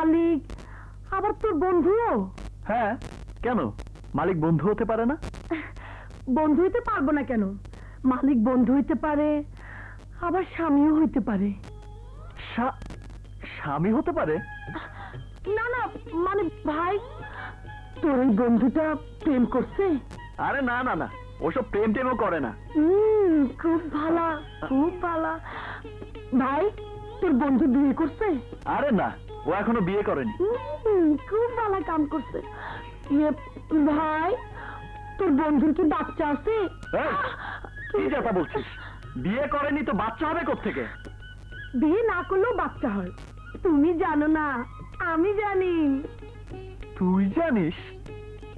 মালিক আবার তোর বন্ধুও? হ্যাঁ, কেন মালিক বন্ধু হতে পারে না? বন্ধু হইতে পারবো না কেন? মালিক বন্ধু হইতে পারে, আবার স্বামীও হইতে পারে। স্বামী হতে পারে? না না, মানে ভাই, তোর এই বন্ধুটা প্রেম করছে? আরে না না না, ওসব প্রেম টেমও করে না। খুব ভালো, খুব ভালো। ভাই, তোর বন্ধু বিয়ে করছে? আরে না, ও এখনো বিয়ে করেনি। খুব ভালো কাম করছে। ভাই, তোর বন্ধুর কি বাচ্চা আছে? কি কথা বলছিস? বিয়ে করেনি তো বাচ্চা হবে কোত্থেকে? বিয়ে না করলেও বাচ্চা হয়। তুমি জানো না, আমি জানি। তুই জানিস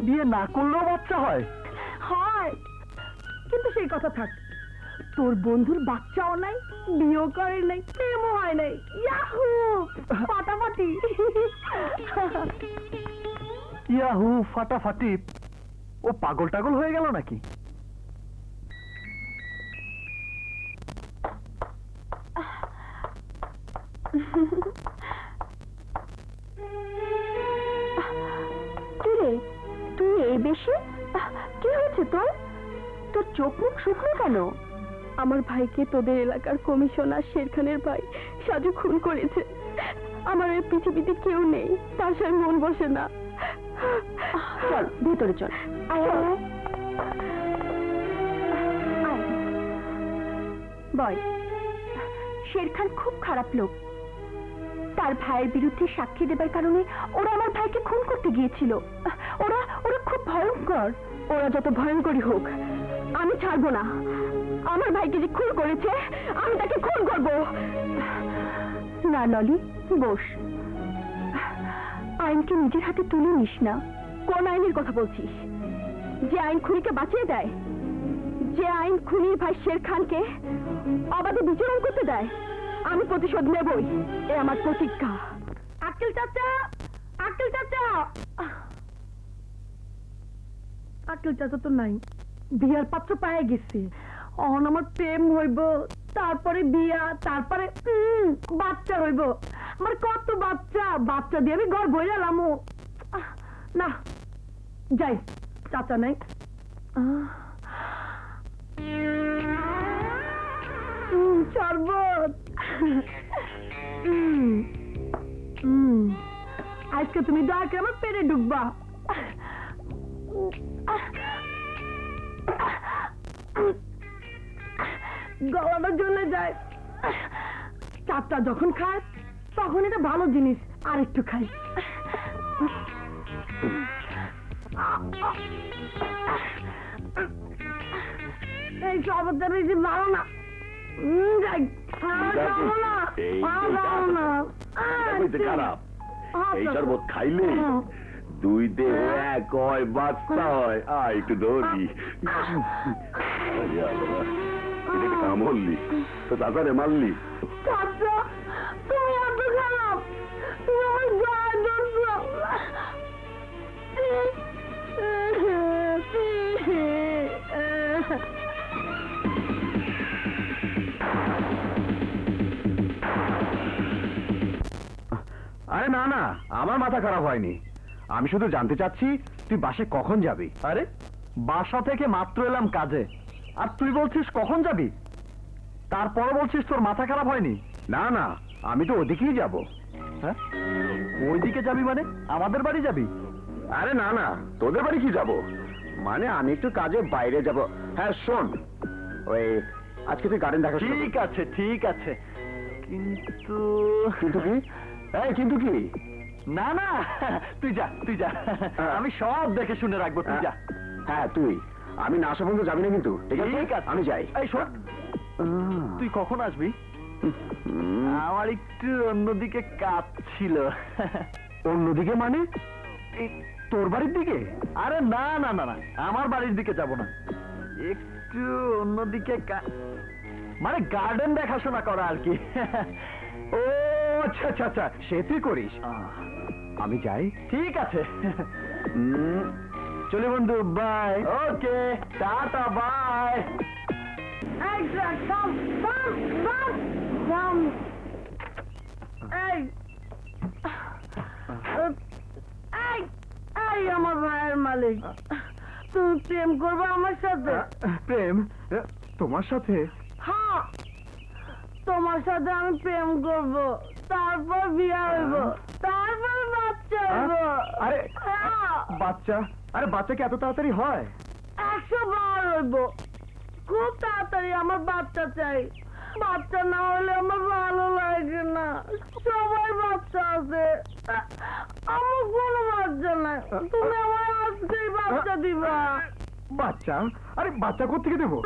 বিয়ে না করলেও বাচ্চা হয়? হয়, কিন্তু সেই কথা থাক, তোর বন্ধুর বাচ্চাও নাই, বিয়েও করে নাই, প্রেমও হয় নাই। ইয়াহু, ফাটাফাটি। ইয়াহু ফাটাফাটি? ও পাগল টাগল হয়ে গেল নাকি? তুই এই বেশি কি হয়েছে তোর? তোর চোখ মুখ শুকনো কেন? আমার ভাইকে তোদের এলাকার কমিশনার শেরখানের ভাই সাজু খুন করেছে। আমার এই পৃথিবীতে কেউ নেই, তার সঙ্গে মন বসে না। চল ভেতরে চল। বয়, শেরখান খুব খারাপ লোক। তার ভাইয়ের বিরুদ্ধে সাক্ষী দেবার কারণে ওরা আমার ভাইকে খুন করতে গিয়েছিল। ওরা ওরা খুব ভয়ঙ্কর। ওরা যত ভয়ঙ্করই হোক, আমি ছাড়বো না। আমার ভাইকে যে খুন করেছে, আমি তাকে খুন করব। না ললি, বস। আইনকে নিজের হাতে তুলে নিস না। কোন আইনের কথা বলছিস? যে আইন খুনিকে বাঁচিয়ে দেয়, যে আইন খুনির ভাই শের খানকে অবাধে বিচরণ করতে দেয়, আমি প্রতিশোধ নেবই। এ আমার প্রতিজ্ঞা। আক্কেল চাচা, আক্কেল চাচা। আক্কেল চাচা তো নাই, বিয়ার পাত্র পায়ে গেছে। অহন আমার প্রেম হইব, তারপরে বিয়া, তারপরে বাচ্চা হইব। আমার কত বাচ্চা, বাচ্চা দিয়ে আমি ঘর বই গেলাম। না যাই, চাচা নাই। শরবত। আজকে তুমি দয়া করে আমার পেটে ঢুকবা। গলাটা জ্বলে যায়। চারটা যখন খায় তখন এটা ভালো জিনিস, আর একটু খাই। এই শরবতটা বেশি ভালো না। খারাপ এই শরবত খাইলে দুই দেহ এক হয়, বাচ্চা হয়। একটু ধরি মরলি তো চাচারে মারলি। তুমি এত খারাপ, তুমি আমার গায়ে ধরছো। আরে না না, আমার মাথা খারাপ হয়নি। আমি শুধু জানতে চাচ্ছি তুই বাসে কখন যাবি? আরে বাসা থেকে মাত্র এলাম কাজে, আর তুই বলছিস কখন যাবি? তারপর বলছিস তোর মাথা খারাপ হয়নি? না না, আমি তো ওদিকেই যাব। হ্যাঁ, ওইদিকে যাবি মানে আমাদের বাড়ি যাবি? আরে না না, তোদের বাড়ি কি যাব, মানে আমি একটু কাজে বাইরে যাব। হ্যাঁ শোন, ওই আজকে তুই গার্ডেন দেখা। ঠিক আছে ঠিক আছে, কিন্তু কিন্তু কি? এই কিন্তু কি? না না, তুই যা তুই যা, আমি সব দেখে শুনে রাখবো, তুই যা। হ্যাঁ তুই, আমি না আসা পর্যন্ত যাবি না কিন্তু, ঠিক আছে? আমি যাই। এই শোন, তুই কখন আসবি? আমার একটু অন্যদিকে কাজ ছিল। অন্যদিকে মানে তোর বাড়ির দিকে? আরে না না না না, আমার বাড়ির দিকে যাব না, একটু অন্যদিকে মানে গার্ডেন দেখাশোনা করা আর কি। ও আচ্ছা আচ্ছা আচ্ছা, সে তুই করিস। আমি যাই। ঠিক আছে, চলি বন্ধু, বাই। Okay, tata, by. এই এই এই আমার ভাইয়ের মালিক, তুমি প্রেম করবে আমার সাথে? প্রেম? তোমার সাথে? হ্যাঁ, তোমার সাথে আমি প্রেম করব, তারপর বিয়ে হইব, তারপর বাচ্চা হইব। আরে হ্যাঁ, বাচ্চা? আরে বাচ্চা কি এত তাড়াতাড়ি হয়? 100 বার হইব। খুব তাড়াতাড়ি আমার বাচ্চা চাই। বাচ্চা না হলে আমার ভালো লাগে না। সবাই বাচ্চা আছে, আমার কোনো বাচ্চা নাই। তুমি আমার আজকেই বাচ্চা দিবা। বাচ্চা? আরে বাচ্চা কোত্থেকে দেবো?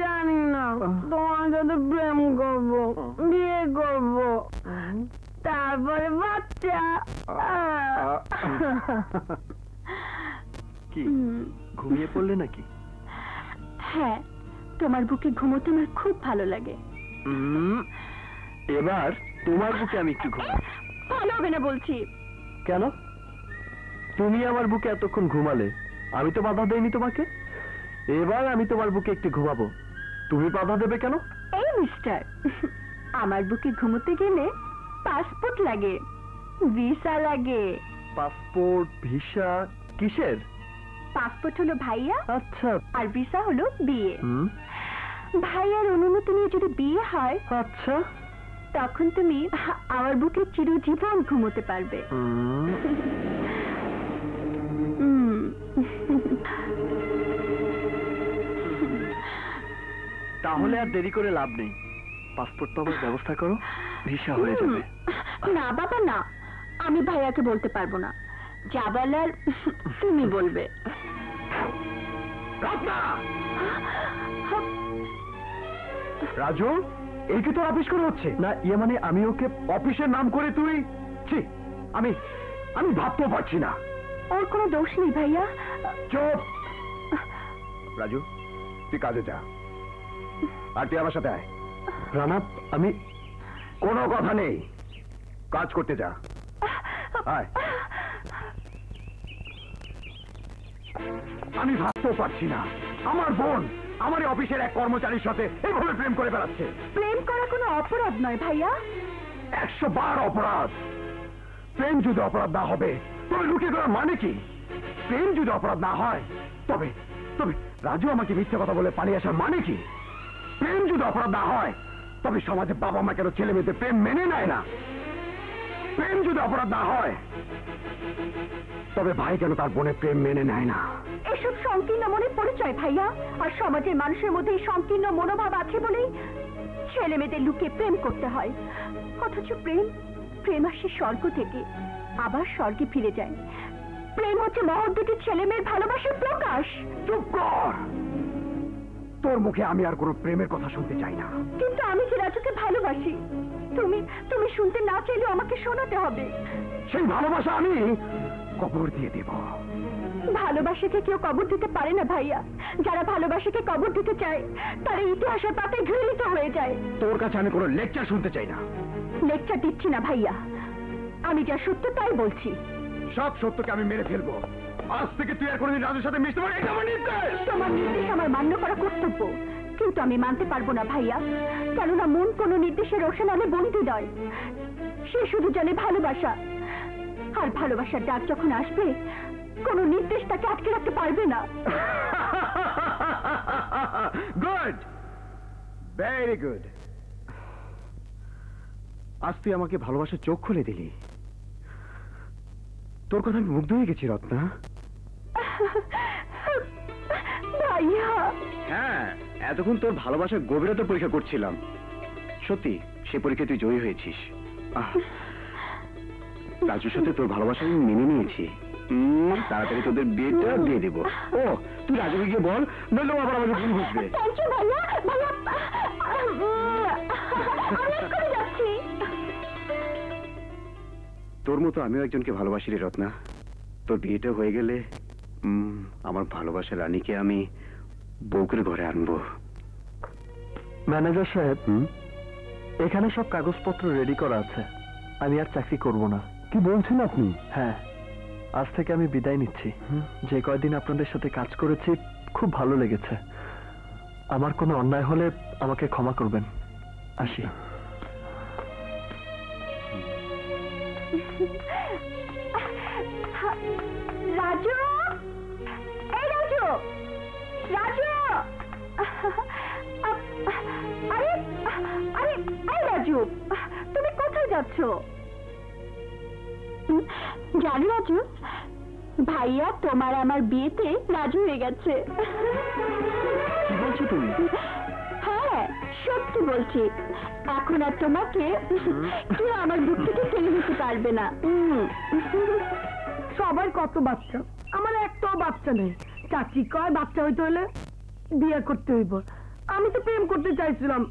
জানি না, তোমার সাথে প্রেম করব, বিয়ে করব, তারপরে বাচ্চা। কি ঘুমিয়ে পড়লে নাকি? হ্যাঁ, তোমার বুকে ঘুমোতে আমার খুব ভালো লাগে। এবার তোমার বুকে আমি একটু ঘুমাই। ভালো হবে না বলছি। কেন? তুমি আমার বুকে এতক্ষণ ঘুমালে, আমি তো বাধা দেইনি তোমাকে। এবার আমি তোমার বুকে একটু ঘুমাবো, তুমি বাধা দেবে কেন? এই মিস্টার, আমার বুকে ঘুমোতে গেলে পাসপোর্ট লাগে, ভিসা লাগে। Passport, visa? কিসের? পাসপোর্ট হলো ভাইয়া, আচ্ছা। আর ভিসা হলো বিয়ে। ভাইয়ার অনুমতি নিয়ে যদি বিয়ে হয়, আচ্ছা, তখন তুমি আমার বুকে চিরজীবন ঘুমোতে পারবে। তাহলে আর দেরি করে লাভ নেই, পাসপোর্ট তো আবার ব্যবস্থা করো, ভিসা হয়ে যাবে। না বাবা না, আমি ভাইয়াকে বলতে পারবো না, যা বলার তুমি বলবে। রাজু, এই কি তোর অফিস করে হচ্ছে? না, ইয়ে মানে আমি ওকে অফিসের নাম করে তুই? ছি, আমি আমি ভাবতেও পারছি না। ওর কোনো দোষ নেই ভাইয়া। চুপ! রাজু, তুই কাজে যা, আর তুই আমার সাথে আয়। রানা, আমি কোনো কথা নেই, কাজ করতে যা, আয়। আমি ভাবতেও পারছি না, আমার বোন আমার এই অফিসের এক কর্মচারীর সাথে এইভাবে প্রেম করে বেড়াচ্ছে। প্রেম করা কোনো অপরাধ নয় ভাইয়া। 100 বার অপরাধ। প্রেম যদি অপরাধ না হবে তবে লুকিয়ে করার মানে কি? প্রেম যদি অপরাধ না হয় তবে তবে রাজু আমাকে মিথ্যে কথা বলে পালিয়ে আসার মানে কি? প্রেম যদি অপরাধ না হয় তবে সমাজে বাবা মা কেন ছেলে মেয়েদের প্রেম মেনে নেয় না? প্রেম যদি অপরাধ না হয় তবে ভাই কেন তার বোনের প্রেম মেনে নেয় না? এসব সংকীর্ণ মনের পরিচয় ভাইয়া, আর সমাজের মানুষের মধ্যে এই সংকীর্ণ মনোভাব আছে বলেই ছেলে মেয়েদের লুকিয়ে প্রেম করতে হয়। অথচ প্রেম আসে স্বর্গ থেকে, আবার স্বর্গে ফিরে যায়। প্রেম হচ্ছে মহৎ দুটি ছেলে মেয়ের ভালোবাসার প্রকাশ। চুপ কর! তোর মুখে আমি আর কোনো প্রেমের কথা শুনতে চাই না। কিন্তু আমি যে রাজুকে ভালোবাসি, তুমি শুনতে না চাইলেও আমাকে শোনাতে হবে। সেই ভালোবাসা আমি কবর দিয়ে দেব। ভালোবাসাকে কেউ কবর দিতে পারে না ভাইয়া। যারা ভালোবাসাকে কবর দিতে চায় তারা ইতিহাসের পাতায় ঘৃণিত হয়ে যায়। তোর কাছে আমি কোনো লেকচার শুনতে চাই না। লেকচার দিচ্ছি না ভাইয়া, আমি যা সত্য তাই বলছি। সব সত্যকে আমি মেরে ফেলবো। আজ থেকে তুই আর কোনোদিন রাজুর সাথে মিশতে পারবি না, এটা আমার নির্দেশ। তোমার নির্দেশ আমার মান্য করা কর্তব্য, কিন্তু আমি মানতে পারবো না ভাইয়া। কেননা মন কোনো নির্দেশের রোশনালে বন্দী নয়, সে শুধু জানে ভালোবাসা। আর ভালোবাসার ডাক যখন আসবে, কোনো নির্দেশ তাকে আটকে রাখতে পারবে না। Good, very good. আজ তুই আমাকে ভালোবাসার চোখ খুলে দিলি। তোর কথা আমি মুগ্ধ হয়ে গেছি রত্না। ভাইয়া, হ্যাঁ, এতক্ষণ তোর ভালোবাসার গভীরতা পরীক্ষা করছিলাম। সত্যি, সে পরীক্ষায় তুই জয়ী হয়েছিস। রাজুর সাথে তোর ভালোবাসা আমি মেনে নিয়েছি। তাড়াতাড়ি তোদের বিয়েটা দিয়ে দেব। ও, তুই রাজুকে গিয়ে বল, নইলে আবার আমাকে ভুল বুঝবে। থ্যাংক ইউ ভাইয়া। ভাইয়া, আমি এক্ষুনি যাচ্ছি। তোর মতো আমিও একজনকে ভালোবাসি রে রত্না। তোর বিয়েটা হয়ে গেলে আমার ভালোবাসার রানীকে আমি বউকের ঘরে আনবো। ম্যানেজার সাহেব, এখানে সব কাগজপত্র রেডি করা আছে। আমি আর চাকরি করব না। কি বলছেন আপনি? হ্যাঁ, আজ থেকে আমি বিদায় নিচ্ছি। যে কয়দিন আপনাদের সাথে কাজ করেছি খুব ভালো লেগেছে। আমার কোনো অন্যায় হলে আমাকে ক্ষমা করবেন। আসি। রাজু, এই রাজু, রাজু, আরে আরে এই রাজু, তুমি কোথায় যাচ্ছ? জানো রাজু, ভাইয়া তোমার আমার বিয়েতে রাজু হয়ে গেছে। কি বলছো তুমি? হ্যাঁ, সত্যি বলছি। এখন আর তোমাকে কেউ আমার বুক থেকে টেনে নিতে পারবে না। সবার কত বাচ্চা, আমার একটাও বাচ্চা নেই। চাচি কয় বাচ্চা হইতে হলে বিয়ে করতে হইব। আমি তো প্রেম করতে চাইছিলাম,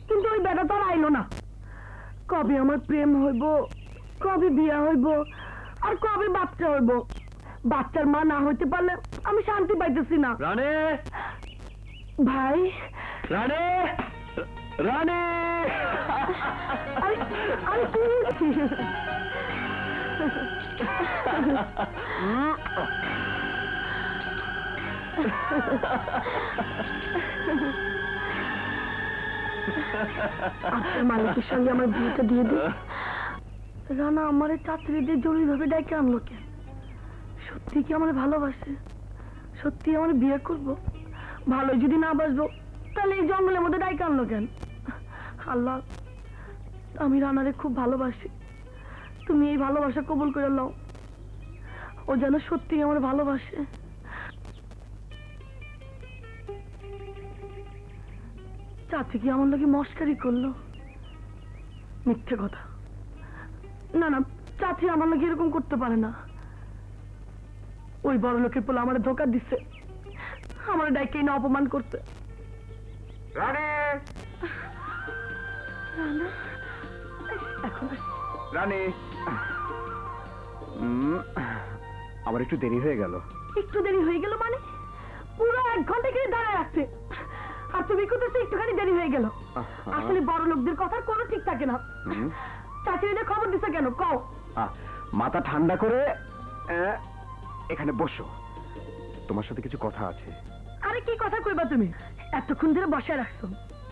কিন্তু ওই বেটা তো আর আইলো না। কবে আমার প্রেম হইব, কবে বিয়ে হইব, আর কবে বাচ্চা হইব? বাচ্চার মা না হইতে পারলে আমি শান্তি পাইতেছি না। রানে, ভাই, রানে, রানে! আরে আরে কি হয়েছে? আপনার মালিকের সঙ্গে আমার বিয়েটা দিয়ে দিই। রানা আমার চাকরি দিয়ে জরুরি ভাবে ডেকে আনলো কেন? সত্যি কি আমার ভালোবাসে? সত্যি আমার বিয়ে করবো? ভালো যদি না বাসবো তাহলে এই জঙ্গলের মধ্যে ডেকে আনলো কেন? আল্লাহ, আমি রানারে খুব ভালোবাসি। তুমি এই ভালোবাসা কবুল করে নাও। ও যেন সত্যি আমার ভালোবাসে। চাচি কি আমার লোকে মস্কারি করলো? মিথ্যে কথা। না না, চাচি আমার লোকে এরকম করতে পারে না। ওই বড় লোকের পোলা আমার ধোকা দিচ্ছে, আমার ডাইকে না অপমান করতে। রানে, রানা, এখন আসছি। রানে! আমার একটু দেরি হয়ে গেল। একটু দেরি হয়ে গেল মানে? পুরো 1 ঘন্টা করে দাঁড়ায় রাখছে, আর তুমি কোথাও একটুখানি দেরি হয়ে গেল। আসলে বড় লোকদের কথা কোনো ঠিক থাকে না। চাচিরে খবর দিছে কেন কও? মাথা ঠান্ডা করে এখানে বসো, তোমার সাথে কিছু কথা আছে। আরে কি কথা কইবা তুমি? এতক্ষণ ধরে বসে রাখছো,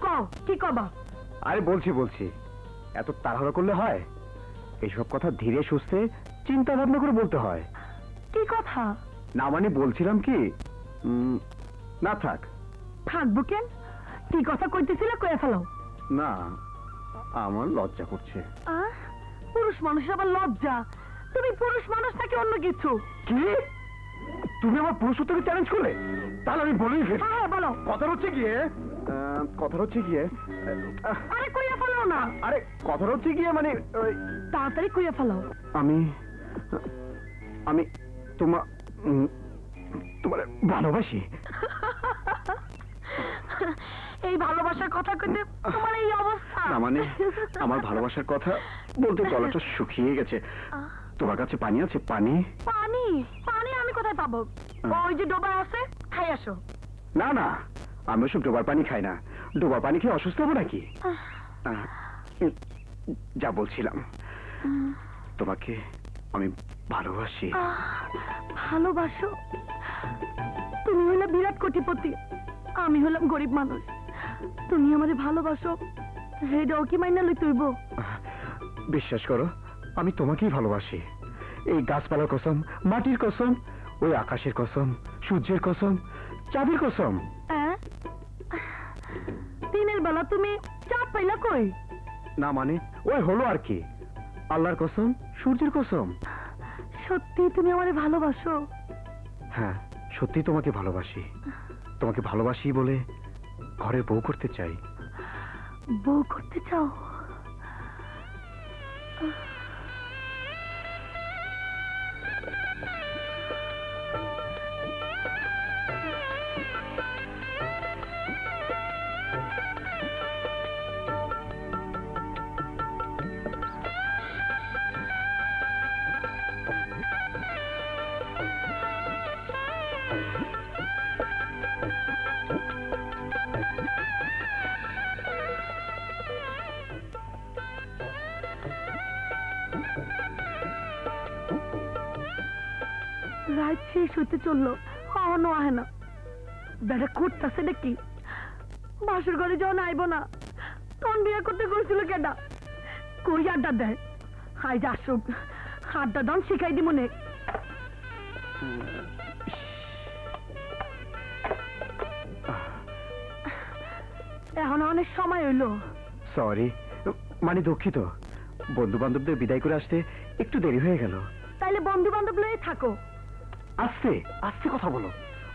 কও কি কবা? আরে বলছি, এত তাড়াহুড়ো করলে হয়? এইসব কথা ধীরে সুস্থে চিন্তা ভাবনা করে বলতে হয়। কি কথা? না মানে বলছিলাম কি, না থাক। থাকবো কেন? কি কথা কইতেছিলে কয়ে ফেলো। না, আমার লজ্জা করছে। পুরুষ মানুষের আবার লজ্জা? তুমি পুরুষ মানুষ নাকি অন্য কিছু? কি? তুমি আমার পুরুষত্বকে চ্যালেঞ্জ করলে? তাহলে আমি বলি। হ্যাঁ বলো। কথা হচ্ছে গিয়ে আরে কইয়া ফেলো না। আরে কথা হচ্ছে গিয়ে মানে তাড়াতাড়ি কইয়া ফেলো। আমি তোমার ভালোবাসি। এই ভালোবাসার কথা কইতে তোমার এই অবস্থা? না মানে আমার ভালোবাসার কথা বলতে গলাটা শুকিয়ে গেছে। তোমার কাছে পানি আছে? পানি পানি পানি আমি কোথায় পাবো? ওই যে ডোবা আছে, খাই আসো। না না, আমি ওসব ডোবার পানি খাই না। ডোবার পানি খেয়ে অসুস্থ হবো নাকি? যা বলছিলাম, তোমাকে আমি ভালোবাসি। ভালোবাসো? তুমি হইলে বিরাট কোটিপতি, আমি হলাম গরিব মানুষ। তুমি আমাদের ভালোবাসো, সেটাও কি মাইনা লই তুইব? বিশ্বাস করো, আমি তোমাকেই ভালোবাসি। এই গাছপালার কসম, মাটির কসম, ওই আকাশের কসম, সূর্যের কসম, চাঁদের কসম। দিনের বেলা তুমি চাঁদ পাইলা কই? না মানে ওই হলো আর কি, আল্লাহর কসম, সূর্যের কসম। সত্যি তুমি আমারে ভালোবাসো? হ্যাঁ, সত্যি তোমাকে ভালোবাসি। তোমাকে ভালোবাসি বলে ঘরের বউ করতে চাই। বউ করতে চাও? রাত শেষ হইতে চললো, এখনো আহে না। বেটা করতেছে নাকি? বাসর ঘরে যখন আইব না তখন বিয়ে করতে কইছিল কেডা? কই আড্ডা দেয়? হাই যা আসুক, আড্ডা দাম শিখাই দিব নে। এখন অনেক সময় হইলো। সরি, মানে দুঃখিত, বন্ধু বান্ধবদের বিদায় করে আসতে একটু দেরি হয়ে গেল। তাইলে বন্ধু বান্ধব লয়ে থাকো। আস্তে আস্তে কথা বলো,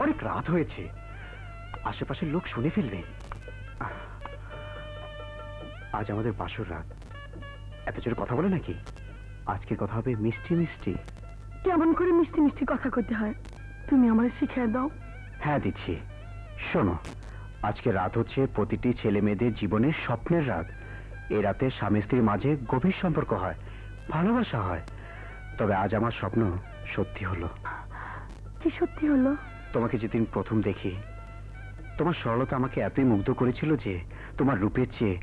অনেক রাত হয়েছে, আশেপাশের লোক শুনে ফেলবে। আজ আমাদের বাসর রাত, এত জোরে কথা বলে নাকি? আজকে কথা হবে মিষ্টি মিষ্টি। কেমন করে মিষ্টি মিষ্টি কথা কইতে হয় তুমি আমার শিখিয়ে দাও। হ্যাঁ দিচ্ছি, শোনো। আজকে রাত হচ্ছে প্রতিটি ছেলে মেয়েদের জীবনের স্বপ্নের রাত। এই রাতে স্বামী স্ত্রীর মাঝে গভীর সম্পর্ক হয়, ভালোবাসা হয়। তবে আজ আমার স্বপ্ন সত্যি হলো। কি সত্যি হলো? তোমাকে যেদিন প্রথম দেখি, তোমার সরলতা আমাকে এতই মুগ্ধ করেছিল যে তোমার রূপের চেয়ে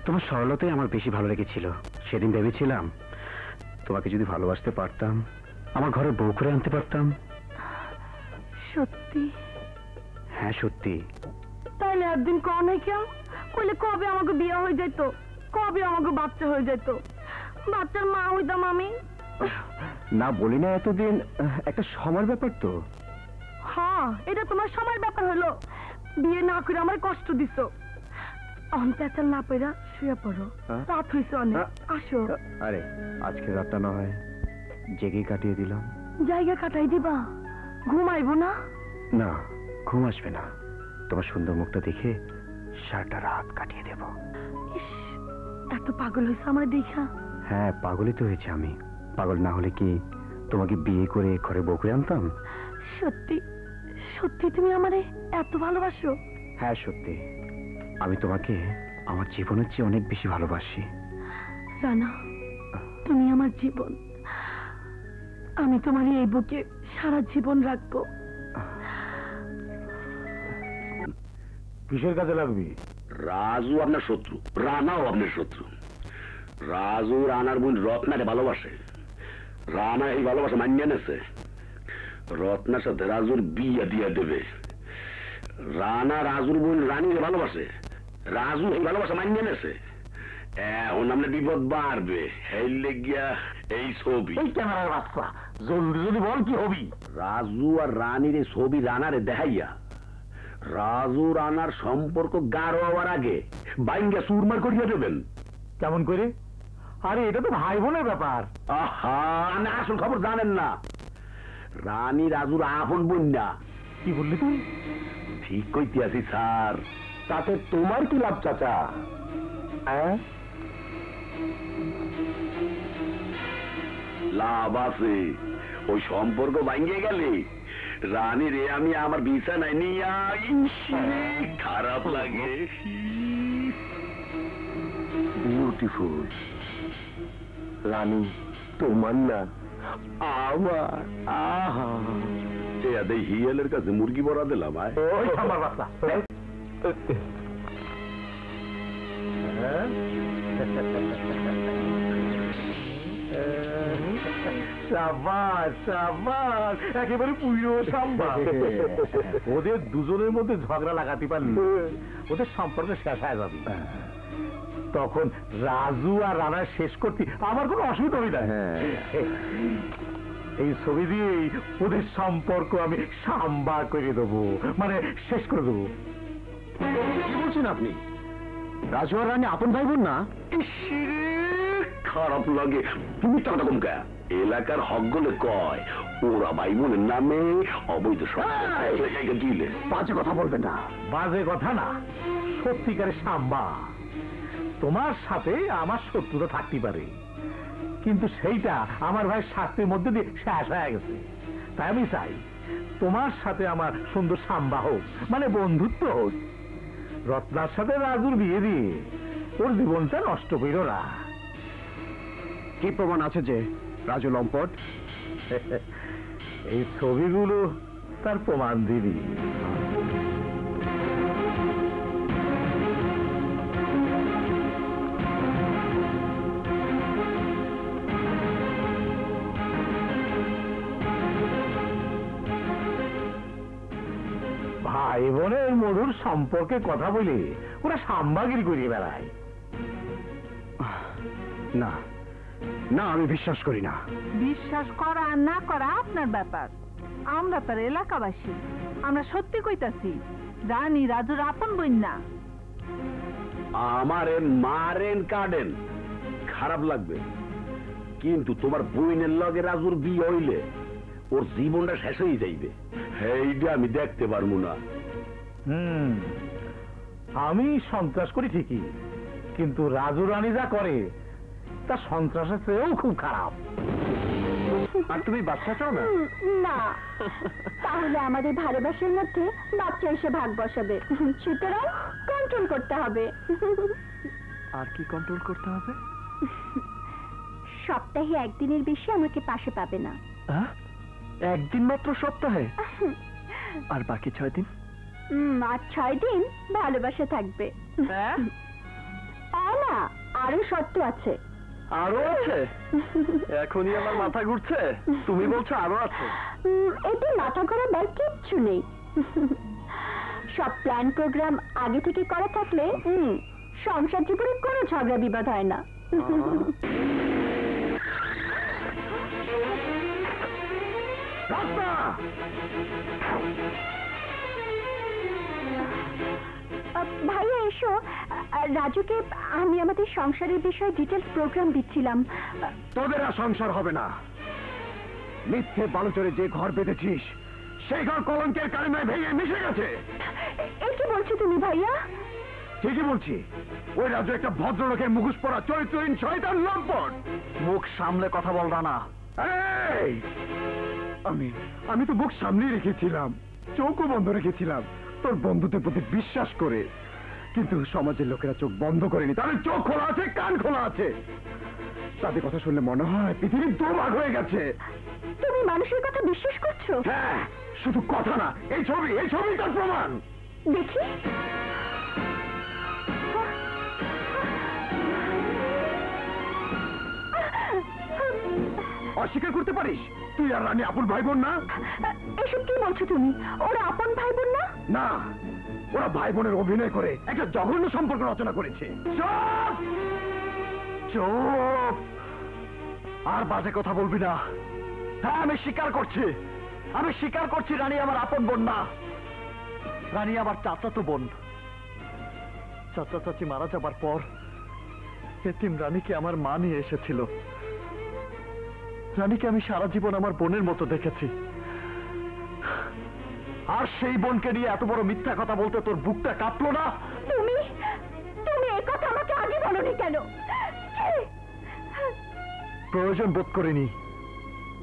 তোমার সরলতাই আমার বেশি ভালো লেগেছিল। সেদিন ভেবেছিলাম তোমাকে যদি ভালোবাসতে পারতাম, আমার ঘরে বউ করে আনতে পারতাম। সত্যি? হ্যাঁ সত্যি। তাইলে একদিন কও নাই কেউ? কইলে কবে আমাকে বিয়ে হয়ে যেত, কবে আমাকে বাচ্চা হয়ে যেত, বাচ্চার মা হইতাম আমি। না বলি না এতদিন, একটা সময়ের ব্যাপার তো। হ্যাঁ, এটা তোমার সময়ের ব্যাপার হলো। বিয়ে না করে আমার কষ্ট দিছো। অন্তাচাল না পেরা শুয়ে পড়ো, রাত হয়েছে অনেক, আসো। আরে আজকে রাতটা না হয় জেগে কাটিয়ে দিলাম। জায়গা কাটাই দিবা? ঘুমাইবো না? না, ঘুম আসবে না। তোমার সুন্দর মুখটা দেখে সারাটা রাত কাটিয়ে দেব। ইস, এত পাগল হয়েছে আমার দেখা? হ্যাঁ, পাগলই তো হয়েছে আমি। পাগল না হলে কি তোমাকে বিয়ে করে ঘরে বউ করে আনতাম? সত্যি সত্যি তুমি আমারে এত ভালোবাসো? হ্যাঁ সত্যি, আমি তোমাকে আমার জীবনের চেয়ে অনেক বেশি ভালোবাসি। রানা, তুমি আমার জীবন। আমি তোমার এই বুকে সারা জীবন রাখবো। কিসের কাজে লাগবি? রাজু আপনার শত্রু, রানাও আপনার শত্রু। রাজু রানার বোন রত্নারে ভালোবাসে, রানা এই ভালোবাসা মানিয়ে নেছে। রত্নার সাথে রাজুর বিয়ে দিয়ে দেবে। রানা রাজুর বোন রানীরে ভালোবাসে, রাজু এই ভালোবাসা মানিয়ে নেছে। এখন আপনার বিপদ বাড়বে। এই লেগিয়া এই ছবি। এই ক্যামেরার বাচ্চা, জলদি জলদি বল কি হবি? রাজু আর রানীর এই ছবি রানারে দেখাইয়া রাজু রানার সম্পর্ক গাঢ় হওয়ার আগে বাইঙ্গা সুরমার করিয়া দেবেন। কেমন করে? আরে এটা তো ভাই বোনের ব্যাপার। আহা, না আসল খবর জানেন না। রানী রাজুর আপন বোন না। কি বললি তুই? ঠিক কইতে আছি স্যার। তাতে তোমার কি লাভ চাচা? লাভ আছে। ওই সম্পর্ক ভাঙ্গে গেলে রানী রে আমি আমার বিছানায় নিয়ে খারাপ লাগে। বিউটিফুল রানী, তোমার না আমার। আহা, হিয়ালের কাছে মুরগি বড়া দিলাম। ওই আমার বাচ্চা, সাবাস সাবাস, একেবারে পুরো সাম্বা। ওদের দুজনের মধ্যে ঝগড়া লাগাতে পারলি, ওদের সম্পর্ক শেষ হয়ে যাবে। তখন রাজু আর রানা শেষ করতে আমার কোনো অসুবিধা হবে না। এই ছবি দিয়েই ওদের সম্পর্ক আমি সাম্বা করে দেবো, মানে শেষ করে দেবো। কি বলছেন আপনি? রাজু আর রানী আপন ভাই বোন না? খারাপ লাগে। তুমি তো কথা কম কা? এলাকার হক গলে কয় ওরা ভাই বোনের নামে অবৈধ দিলে। বাজে কথা বলবেন না। বাজে কথা না, সত্যিকারের সাম্বা। তোমার সাথে আমার শত্রুতা থাকতে পারে, কিন্তু সেইটা আমার ভাই শাস্তির মধ্যে দিয়ে শেষ হয়ে গেছে। তাই আমি চাই তোমার সাথে আমার সুন্দর সাম্বা হোক, মানে বন্ধুত্ব হোক। রত্নার সাথে রাজুর বিয়ে দিয়ে ওর জীবনটা নষ্ট করো না। কি প্রমাণ আছে যে রাজু লম্পট? এই ছবিগুলো তার প্রমাণ দিবি। ভাই বোনের মধুর সম্পর্কে কথা বলে ওরা সাম্বাগিরি করিয়ে বেড়ায়। না না, আমি বিশ্বাস করি না। বিশ্বাস করা আর না করা আপনার ব্যাপার। আমরা তার এলাকাবাসী, আমরা সত্যি কইতাছি রানী রাজুর আপন বোন না। আমারে মারেন কাটেন খারাপ লাগবে, কিন্তু তোমার বইনের লগে রাজুর বিয়ে হইলে ওর জীবনটা শেষ হয়ে যাইবে, এইটা আমি দেখতে পারবো না। আমি সন্ত্রাস করি ঠিকই, কিন্তু রাজু রানী যা করে তা সন্ত্রাসের চেয়েও খুব খারাপ। আর তুমি বাচ্চা চাও না? না, তাহলে আমাদের ভালোবাসার মধ্যে বাচ্চা এসে ভাগ বসাবে, সুতরাং কন্ট্রোল করতে হবে। আর কি কন্ট্রোল করতে হবে? সপ্তাহে একদিনের বেশি আমাকে পাশে পাবে না। একদিন মাত্র সপ্তাহে? আর বাকি 6 দিন? আর 6 দিন ভালোবাসা থাকবে। না, আরো শর্ত আছে। আরো আছে? এখনই আমার মাথা ঘুরছে, তুমি বলছো আরো আছে? এতে মাথা ঘোরাবার কিচ্ছু নেই। সব প্ল্যান প্রোগ্রাম আগে থেকে করা থাকলে সংসার জীবনে কোনো ঝগড়া বিবাদ হয় না। ভাইয়া এসো, রাজুকে আমি আমাদের সংসারের বিষয়ে ডিটেলস প্রোগ্রাম দিচ্ছিলাম। তোদের আর সংসার হবে না। মিথ্যে বালুচরে যে ঘর বেঁধেছিস সেই ঘর কলঙ্কের কালিমায় ভেঙে মিশে গেছে। এ কি বলছো তুমি ভাইয়া? ঠিকই বলছি, ওই রাজু একটা ভদ্রলোকের মুখোশ পরা চরিত্রহীন শয়তান লম্পট। মুখ সামলে কথা বল না। এই, আমি তো মুখ সামনেই রেখেছিলাম, চোখও বন্ধ রেখেছিলাম তোর বন্ধুদের প্রতি বিশ্বাস করে, কিন্তু সমাজের লোকেরা চোখ বন্ধ করেনি, তাদের চোখ খোলা আছে, কান খোলা আছে। তাদের কথা শুনলে মনে হয় পৃথিবী দুভাগ হয়ে গেছে। তুমি মানুষের কথা বিশ্বাস করছো? হ্যাঁ, শুধু কথা না, এই ছবি তার প্রমাণ। দেখি। অস্বীকার করতে পারিস তুই আর রানী আপন ভাই বোন না? এসব কি বলছো তুমি? ওরা আপন ভাই বোন না? না, ওরা ভাই বোনের অভিনয় করে একটা জঘন্য সম্পর্ক রচনা করেছে। চুপ চুপ, আর বাজে কথা বলবি না। হ্যাঁ, আমি স্বীকার করছি রানী আমার আপন বোন না, রানী আমার চাচাতো বোন। চাচা চাচি মারা যাবার পর এতিম রানীকে আমার মা নিয়ে এসেছিল। রানীকে আমি সারা জীবন আমার বোনের মতো দেখেছি, আর সেই বোনকে নিয়ে এত বড় মিথ্যা কথা বলতে তোর বুকটা কাঁপলো না? তুমি এই কথা আমাকে আগে বলোনি কেন? প্রয়োজন বোধ করিনি।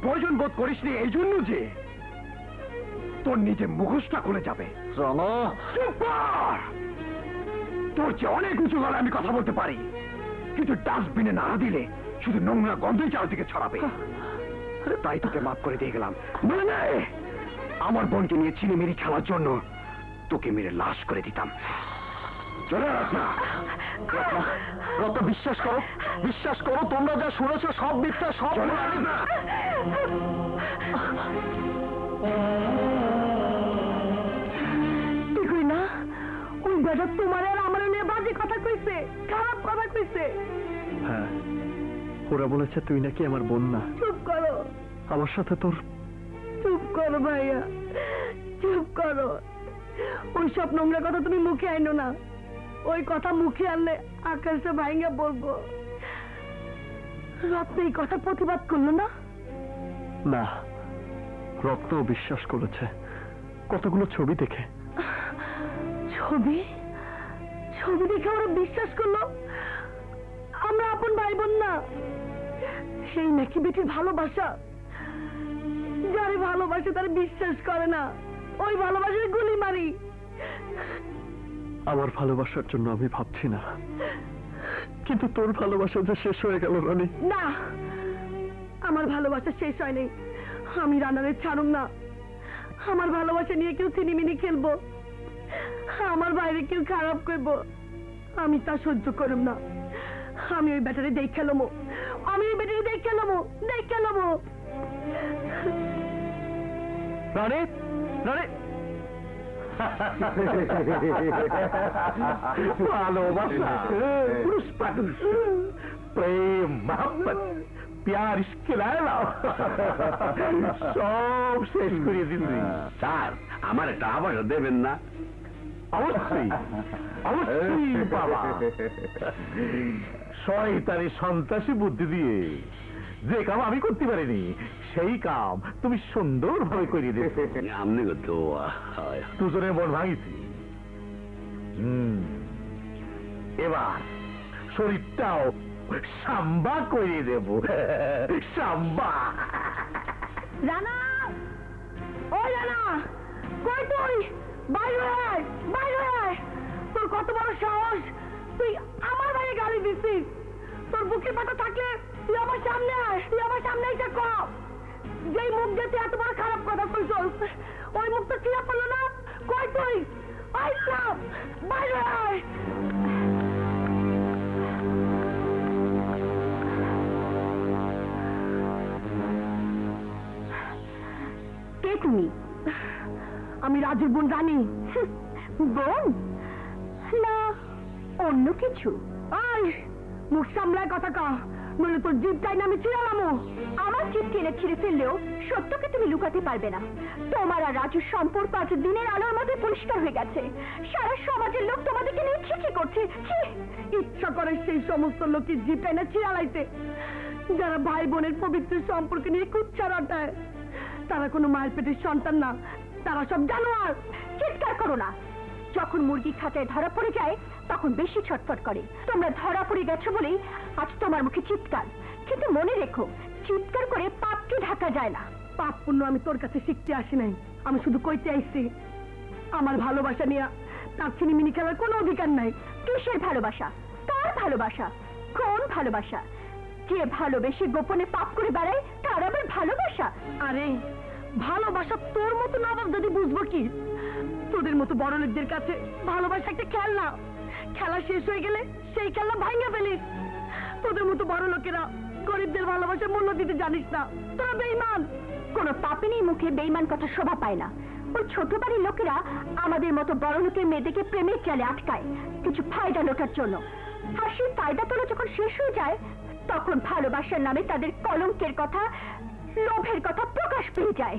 প্রয়োজন বোধ করিসনি এই জন্য যে তোর নিজে মুখোশটা খুলে যাবে। তোর যে অনেক উঁচু গলায় আমি কথা বলতে পারি, কিন্তু ডাস্টবিনে না দিলে শুধু নোংরা গন্ধই চারদিকে ছড়াবে। তাই তোকে মাফ করে দিয়ে গেলাম। মানে আমার বোনকে নিয়ে চিনিমিনি খেলার জন্য তোকে মেরে লাশ করে দিতাম। চলে রত্না, বিশ্বাস করো তোমরা যা শুনেছো সব মিথ্যা, সব দেখুই না, ওই বেটা তোমার আর আমার নিয়ে বাজে কথা কইছে, খারাপ কথা কইছে। হ্যাঁ, ওরা বলেছে তুই নাকি আমার বোন না। চুপ করো, আমার সাথে তোর। চুপ করো ভাইয়া, চুপ করো। ওই সব নোংরা কথা তুমি মুখে আইনো না। ওই কথা মুখে আনলে আকাশে ভাইঙ্গা বলবো। রত্ন এই কথা প্রতিবাদ করলো না? না, রত্নও বিশ্বাস করেছে কতগুলো ছবি দেখে। ছবি দেখে ওরা বিশ্বাস করলো আমরা আপন ভাই বোন না? সেই নাকি বেটির ভালোবাসা, যারে ভালোবাসে তার বিশ্বাস করে না, ওই ভালোবাসার গুলি মারি। আমার ভালোবাসার জন্য আমি ভাবছি না, কিন্তু তোর ভালোবাসা যে শেষ হয়ে গেল রানী। না, আমার ভালোবাসা শেষ হয়নি। আমি রানারে ছাড়ুম না। আমার ভালোবাসা নিয়ে কেউ চিনিমিনি খেলবো, আমার বাইরে কেউ খারাপ করবো, আমি তা সহ্য করব না। আমি ওই ব্যাটারে দেখ খেলবো, রানী, ভালোবাসা, পুরুষ মানুষ, প্রেম, মোহাম্মত, প্যার, ইশকে লায়লা সব শেষ করিয়ে দিচ্ছি। স্যার আমার টাকা পয়সা দেবেন না? অবশ্যই, অবশ্যই বাবা। শয়তানি সন্ত্রাসী বুদ্ধি দিয়ে যে কাম আমি করতে পারিনি সেই কাম তুমি সুন্দরভাবে করিয়ে দেবে। আমনি করতে দুজনের মন ভাঙিছি। এবার শরীরটাও সাম্বা করিয়ে দেব। সাম্বা। রানা, ওই রানা, কই তুই? বাইরে আয়, বাইরে আয়। তোর কত বড় সাহস, তুই আমার ভাইয়ে গালি দিছিস? তোর বুকে পাতা থাকলে তুই আমার সামনে আয়, তুই আমার সামনে এসে কর। যেই মুখ দিয়ে তুই এত বড় খারাপ কথা কইছস, ওই মুখ তো চিরা পড়লো না? কই তুই? আয় সাপ, বাইরে আয়। কে তুমি? আমি রাজুর বোন রানী। বোন না অন্য কিছু? আয়, মুখ সামলায় কথা কা, নইলে তোর জিভটাই না আমি ছিড়ালামো। আমার জিভ টেনে ছিঁড়ে ফেললেও সত্যকে তুমি লুকাতে পারবে না। তোমার আর রাজুর সম্পর্ক আজ দিনের আলোর মধ্যে পরিষ্কার হয়ে গেছে। সারা সমাজের লোক তোমাদেরকে নিয়ে ছিচি করছে। ছি! ইচ্ছা করে সেই সমস্ত লোকের জিভ টেনে ছিড়ালাইতে যারা ভাই বোনের পবিত্র সম্পর্ক নিয়ে কুচ্ছা রটায়। তারা কোনো মায়ের পেটের সন্তান না, তারা সব জানোয়ার। চিৎকার করো না। যখন মুরগি খাঁচায় ধরা পড়ে যায় তখন বেশি ছটফট করে। তোমরা ধরা পড়ে গেছো বলেই আজ তোমার মুখে চিৎকার। কিন্তু মনে রেখো, চিৎকার করে পাপকে ঢাকা যায় না। পাপ পুণ্য আমি তোর কাছে শিখতে আসি নাই, আমি শুধু কইতে আইছি আমার ভালোবাসা নিয়ে তার ছিনিমিনি খেলার কোনো অধিকার নাই। কিসের ভালোবাসা? কার ভালোবাসা? কোন ভালোবাসা? যে ভালোবেসে গোপনে পাপ করে বেড়ায় তার আবার ভালোবাসা? আরে ভালোবাসা তোর মতো নবাব যদি বুঝবো কি? তোদের মতো বড় লোকদের কাছে ভালোবাসা একটা খেলনা। খেলা শেষ হয়ে গেলে সেই খেলনা ভাঙা ফেলিস। তোদের মতো বড় লোকেরা গরিবদের ভালোবাসার মূল্য দিতে জানিস না, তোরা বেঈমান। কোন পাপিনী মুখে বেঈমান কথা শোভা পায় না। ওই ছোট বাড়ির লোকেরা আমাদের মতো বড় লোকের মেয়েদেরকে প্রেমের জালে আটকায় কিছু ফায়দা লোটার জন্য। আর সেই ফায়দা তোলা যখন শেষ হয়ে যায় তখন ভালোবাসার নামে তাদের কলঙ্কের কথা, লোভের কথা প্রকাশ পেয়ে যায়।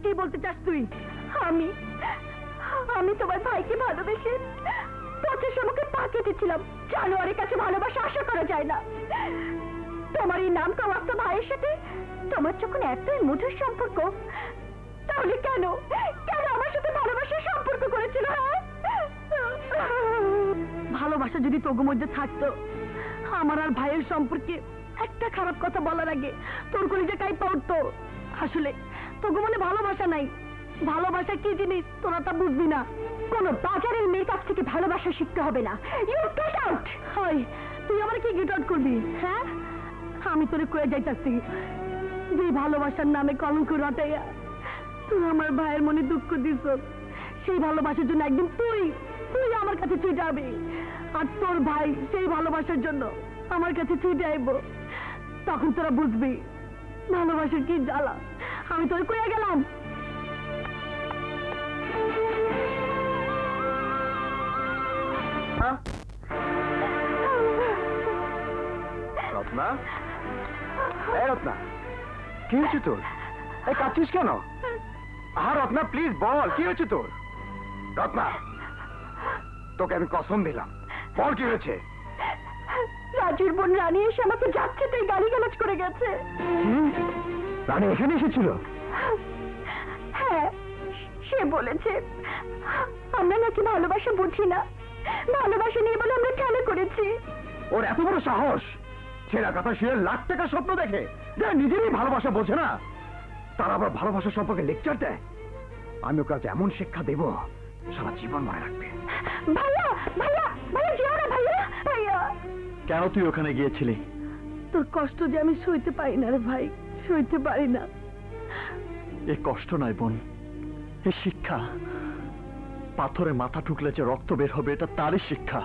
কি বলতে চাস তুই? আমি তোমার ভাইকে ভালোবেসে পথের সম্মুখে পা কেটেছিলাম। জানোয়ারের কাছে ভালোবাসা আশা করা যায় না। তোমার এই নাম কাওয়াস্তা ভাইয়ের সাথে তোমার যখন এতই মধুর সম্পর্ক, তাহলে কেন কেন আমার সাথে ভালোবাসার সম্পর্ক করেছিল? ভালোবাসা যদি তোগো মধ্যে থাকতো, আমার আর ভাইয়ের সম্পর্কে একটা খারাপ কথা বলার আগে তোর কলিজা কাঁইপা উঠতো। আসলে তোগো মনে ভালোবাসা নাই। ভালোবাসা কি জিনিস তোরা তা বুঝবি না। কোন বাজারের মেয়ের কাছ থেকে ভালোবাসা শিখতে হবে না। You get out. হয় তুই আমার কি গেট আউট করবি? হ্যাঁ, আমি তোরে কয়ে যাইতাছি, যে ভালোবাসার নামে কলঙ্ক রটাইয়া তুই আমার ভাইয়ের মনে দুঃখ দিস, সেই ভালোবাসার জন্য একদিন তুই আমার কাছে ছুটে যাবি। আর তোর ভাই সেই ভালোবাসার জন্য আমার কাছে ছুটে আইব। তখন তোরা বুঝবি ভালোবাসার কি জ্বালা। আমি তোরে কয়ে গেলাম। রত্না, এই রত্না, কি হয়েছে তোর? এই কাঁদছিস কেন? রত্না প্লিজ বল, কি হয়েছে তোর? রত্না, তোকে আমি কসম দিলাম, বল কি হয়েছে? রাজুর বোন রানী এসে আমাকে যাচ্ছে তাই গালিগালাজ করে গেছে। রানী এখানে এসেছিল? হ্যাঁ, সে বলেছে আমরা নাকি ভালোবাসা বুঝি না, ভালোবাসা নিয়ে বলে আমরা খেলা করেছি। ওর এত বড় সাহস! ছেঁড়া কথা শুয়ে লাখ টাকা স্বপ্ন দেখে, যারা নিজেরই ভালোবাসা বোঝে না, তারা আবার ভালোবাসা সম্পর্কে লেকচার দেয়। আমি ওকে আজ এমন শিক্ষা দেব সারা জীবন মনে রাখবে। ভাইয়া ভাইয়া ভাইয়া, যেও না ভাইয়া, ভাইয়া। কেন তুই ওখানে গিয়েছিলি? তোর কষ্ট যে আমি সইতে পারি না রে ভাই, সইতে পারি না। এ কষ্ট নয় বোন, এ শিক্ষা। পাথরে মাথা ঠুকলে যে রক্ত বের হবে, এটা তারই শিক্ষা।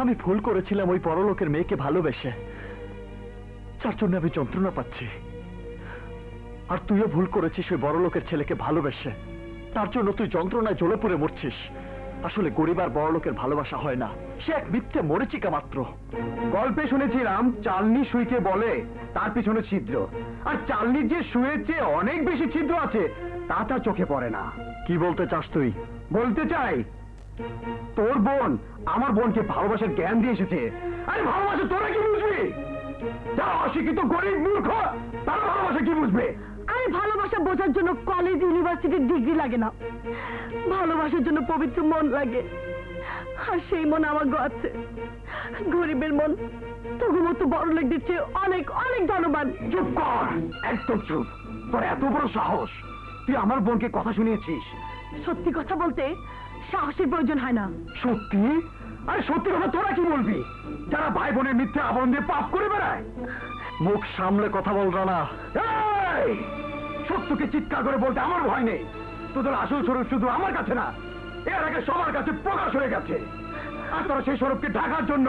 আমি ভুল করেছিলাম ওই পরলোকের মেয়েকে ভালোবেসে, যার জন্য আমি যন্ত্রণা পাচ্ছি। আর তুইও ভুল করেছিস ওই বড়লোকের ছেলেকে ভালোবেসে, তার জন্য তুই যন্ত্রণায় জ্বলে পুড়ে মরছিস। আসলে গরিব আর বড় লোকের ভালোবাসা হয় না, সে এক মিথ্যে মরিচিকা মাত্র। গল্পে শুনেছিলাম চালনি সুইকে বলে তার পিছনে ছিদ্র, আর চালনির যে সুয়ের চেয়ে অনেক বেশি ছিদ্র আছে তা তার চোখে পড়ে না। কি বলতে চাস তুই? বলতে চাই তোর বোন আমার বোনকে ভালোবাসার জ্ঞান দিয়ে এসেছে। আরে ভালোবাসা তোরা কি বুঝবি? যারা অশিক্ষিত গরিব মূর্খ তারা ভালোবাসা কি বুঝবে? আরে ভালোবাসা বোঝার জন্য কলেজ ইউনিভার্সিটির ডিগ্রি লাগে না, ভালোবাসার জন্য পবিত্র মন লাগে। আর সেই মন আমার আছে। গরিবের মন তবুর মতো বড় লোকদের চেয়ে অনেক অনেক ধনবান। চুপ কর, একদম চুপ। তোর এত বড় সাহস, তুই আমার বোনকে কথা শুনিয়েছিস? সত্যি কথা বলতে সাহসের প্রয়োজন হয় না। সত্যি? আরে সত্যি কথা তোরা কি বলবি? যারা ভাই বোনের মিথ্যে আবরণ দিয়ে পাপ করে বেড়ায়। মুখ সামলে কথা বল রানা। এই, সত্যকে চিৎকার করে বলতে আমার ভয় নেই। তোদের আসল স্বরূপ শুধু আমার কাছে না, এর আগে সবার কাছে প্রকাশ হয়ে গেছে। আর তোরা সেই স্বরূপকে ঢাকার জন্য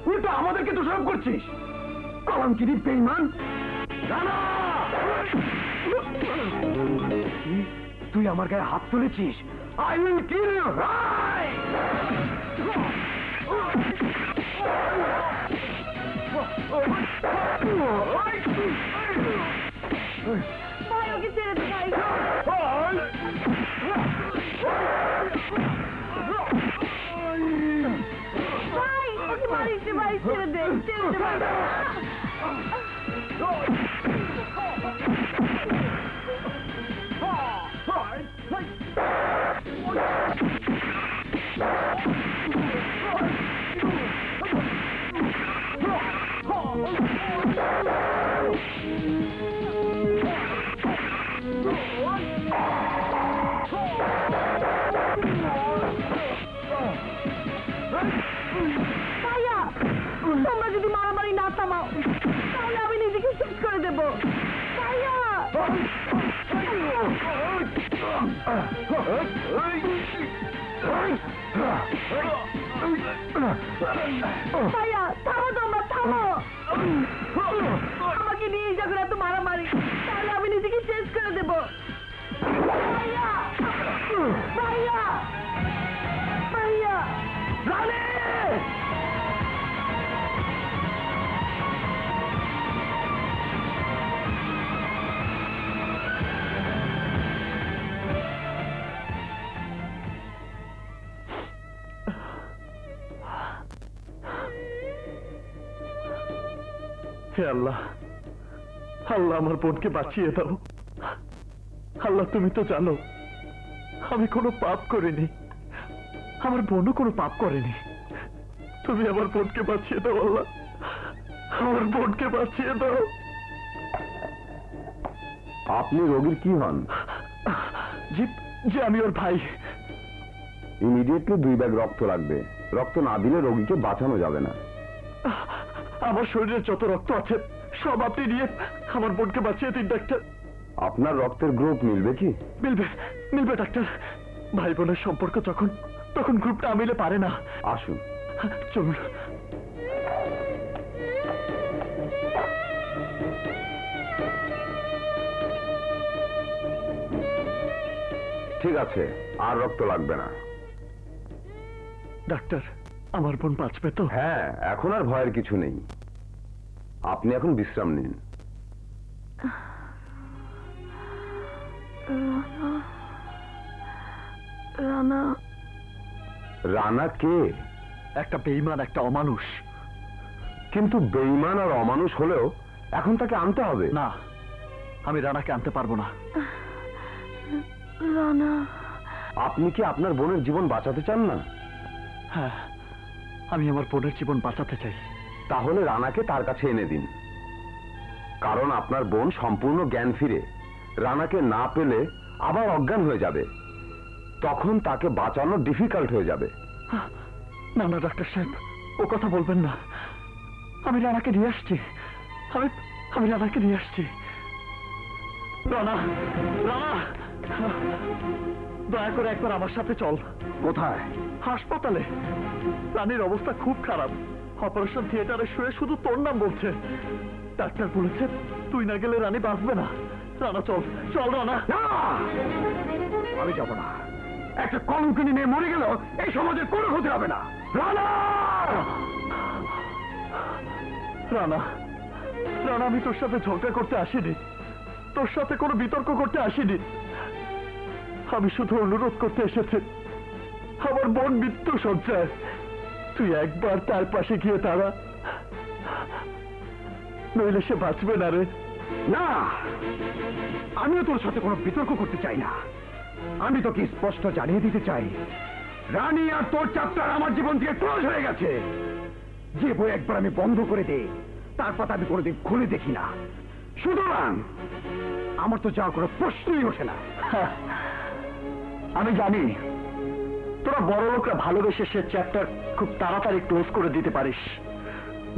উল্টো আমাদেরকে দোষারোপ করছিস। কলঙ্কিনী বেঈমান রানা! তুই আমার গায়ে হাত তুলেছিস। I will kill you! ভাই ওকে ছেড়ে দে ভাই। ভাই ওকে মারিস রে ভাই, ছেড়ে দে ছেড়ে দে ভাই। ভাইয়া, তোমরা যদি মারামারি না থামাও তাহলে আমি নিজেকে শেষ করে দেবো। ভাইয়া ভাইয়া থামো, তোমরা থামো। আমাকে নিয়ে যখন এত মারামারি, তাহলে আমি নিজেকে শেষ করে দেবো। ভাইয়া ভাইয়া ভাইয়া রানী! হে আল্লাহ, আল্লাহ আমার বোনকে বাঁচিয়ে দাও। আল্লাহ তুমি তো জানো আমি কোনো পাপ করিনি, আমার বোনও কোনো পাপ করেনি। তুমি আমার বোনকে বাঁচিয়ে দাও আল্লাহ, আমার বোনকে বাঁচিয়ে দাও। আপনি রোগীর কি হন? জি জি, আমি ওর ভাই। ইমিডিয়েটলি 2 ব্যাগ রক্ত লাগবে। রক্ত না দিলে রোগীকে বাঁচানো যাবে না। আমার শরীরে যত রক্ত আছে সব আপনি নিয়ে আমার বোনকে বাঁচিয়ে দিন ডাক্তার। আপনার রক্তের গ্রুপ মিলবে কি? মিলবে মিলবে ডাক্তার। ভাই বোনের সম্পর্ক তখন গ্রুপটা মিলে পারে না। আসুন চলুন। ঠিক আছে, আর রক্ত লাগবে না। ডাক্তার, আমার বোন বাঁচবে তো? হ্যাঁ, এখন আর ভয়ের কিছু নেই। আপনি এখন বিশ্রাম নিন। রানা রানা কে? একটা বেঈমান, একটা অমানুষ। কিন্তু বেঈমান আর অমানুষ হলেও এখন তাকে আনতে হবে। না, আমি রানাকে আনতে পারবো না। রানা আপনি কি আপনার বোনের জীবন বাঁচাতে চান না? হ্যাঁ, আমি আমার বোনের জীবন বাঁচাতে চাই। তাহলে রানাকে তার কাছে এনে দিন। কারণ আপনার বোন সম্পূর্ণ জ্ঞান ফিরে রানাকে না পেলে আবার অজ্ঞান হয়ে যাবে। তখন তাকে বাঁচানো ডিফিকাল্ট হয়ে যাবে। না না ডাক্তার সাহেব, ও কথা বলবেন না। আমি রানাকে নিয়ে আসছি। আমি রানাকে নিয়ে আসছি। রানা, রানা, দয়া করে একবার আমার সাথে চল। কোথায়? হাসপাতালে। রানীর অবস্থা খুব খারাপ। অপারেশন থিয়েটারে শুয়ে শুধু তোর নাম বলছে। ডাক্তার বলেছে তুই না গেলে রানী বাঁচবে না। রানা চল, চল রানা। আমি যাব না। একটা কলঙ্কিনী মেয়ে মরে গেল এই সমাজের কোনো ক্ষতি হবে না। রানা, রানা, রানা, আমি তোর সাথে ঝগড়া করতে আসিনি, তোর সাথে কোনো বিতর্ক করতে আসিনি। আমি শুধু অনুরোধ করতে এসেছি, আমার বোন মৃত্যু সজ্জায়, তুই একবার তার পাশে গিয়ে দাঁড়া, নইলে সে বাঁচবে না রে। না, আমিও তোর সাথে কোনো বিতর্ক করতে চাই না। আমি তোকে স্পষ্ট জানিয়ে দিতে চাই, রানী আর তোর চ্যাপ্টার আমার জীবন থেকে ক্লোজ হয়ে গেছে। যে বই একবার আমি বন্ধ করে দেই, তার পাতা আমি কোনোদিন খুলে দেখি না। সুতরাং আমার তো যাওয়ার কোনো প্রশ্নই ওঠে না। আমি জানি তোরা বড় লোকরা ভালোবেসে সে চ্যাপ্টার খুব তাড়াতাড়ি ক্লোজ করে দিতে পারিস।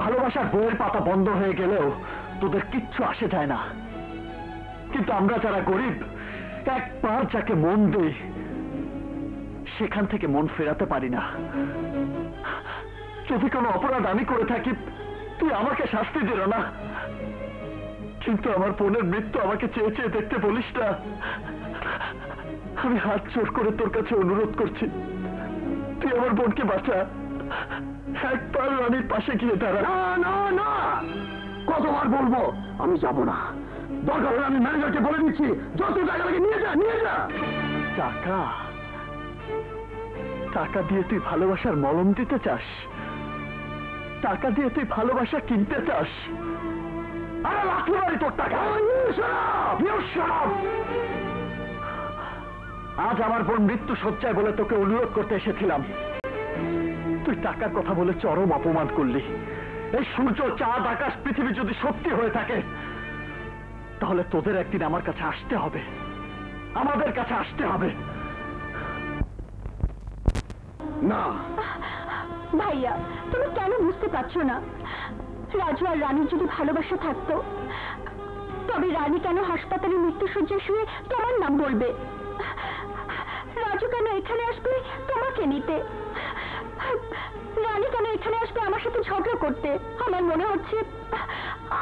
ভালোবাসার বইয়ের পাতা বন্ধ হয়ে গেলেও তোদের কিচ্ছু আসে যায় না। কিন্তু আমরা যারা গরিব, একবার যাকে মন দেই সেখান থেকে মন ফেরাতে পারি না। যদি কোনো অপরাধ আমি করে থাকি, তুই আমাকে শাস্তি দিল না, কিন্তু আমার বোনের মৃত্যু আমাকে চেয়ে চেয়ে দেখতে বলিস না। আমি হাত জোর করে তোর কাছে অনুরোধ করছি, তুই আমার বোনকে বাঁচা। একবার রানীর পাশে গিয়ে দাঁড়া। না না না, কতবার বলবো আমি যাব না। দরকার হলে আমি ম্যানেজারকে বলে দিচ্ছি, যত টাকা লাগে নিয়ে যা, নিয়ে যা। টাকা? টাকা দিয়ে তুই ভালোবাসার মলম দিতে চাস? টাকা দিয়ে তুই ভালোবাসা কিনতে চাস? আরে লাঠি মারি তোর টাকা। আজ আমার বোন মৃত্যু শয্যায় বলে তোকে অনুরোধ করতে এসেছিলাম, তুই টাকার কথা বলে চরম অপমান করলি। এই সূর্য, চাঁদ, আকাশ, পৃথিবী যদি সত্যি হয়ে থাকে, তাহলে তোদের একদিন আমার কাছে আসতে হবে, আমাদের কাছে আসতে হবে। না ভাইয়া, তুমি কেন বুঝতে পারছো না? রাজু আর রানীর যদি ভালোবাসা থাকতো, তবে রানী কেন হাসপাতালে মৃত্যুশয্যায় শুয়ে তোমার নাম বলবে? রাজু কেন এখানে আসবে তোমাকে নিতে? রানী কেন এখানে আসবে আমার সাথে ঝগড়া করতে? আমার মনে হচ্ছে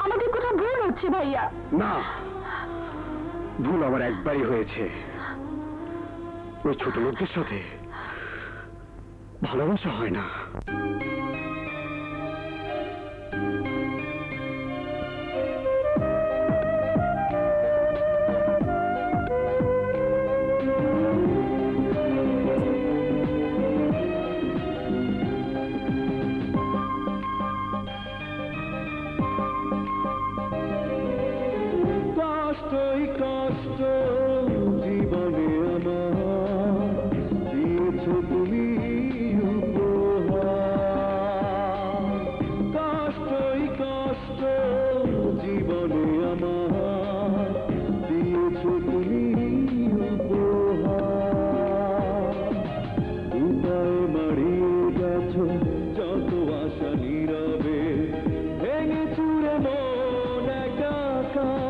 আমাদের কোথাও ভুল হচ্ছে ভাইয়া। না, ভুল আমার একবারই হয়েছে। ওই ছোট লোকদের সাথে ভালোবাসা হয় না। কষ্টই কষ্ট জীবনে আমার দিয়েছো তুমি উপহার। কষ্টই কষ্ট জীবনে আমার দিয়েছো তুমি উপহার। উপায় মারিয়ে গেছো যত আশা নীরবে, ভেঙে চুরে মন একাকার।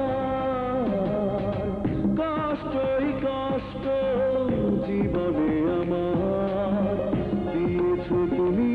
কষ্টই কষ্ট জীবনে আমার দিয়েছো তুমি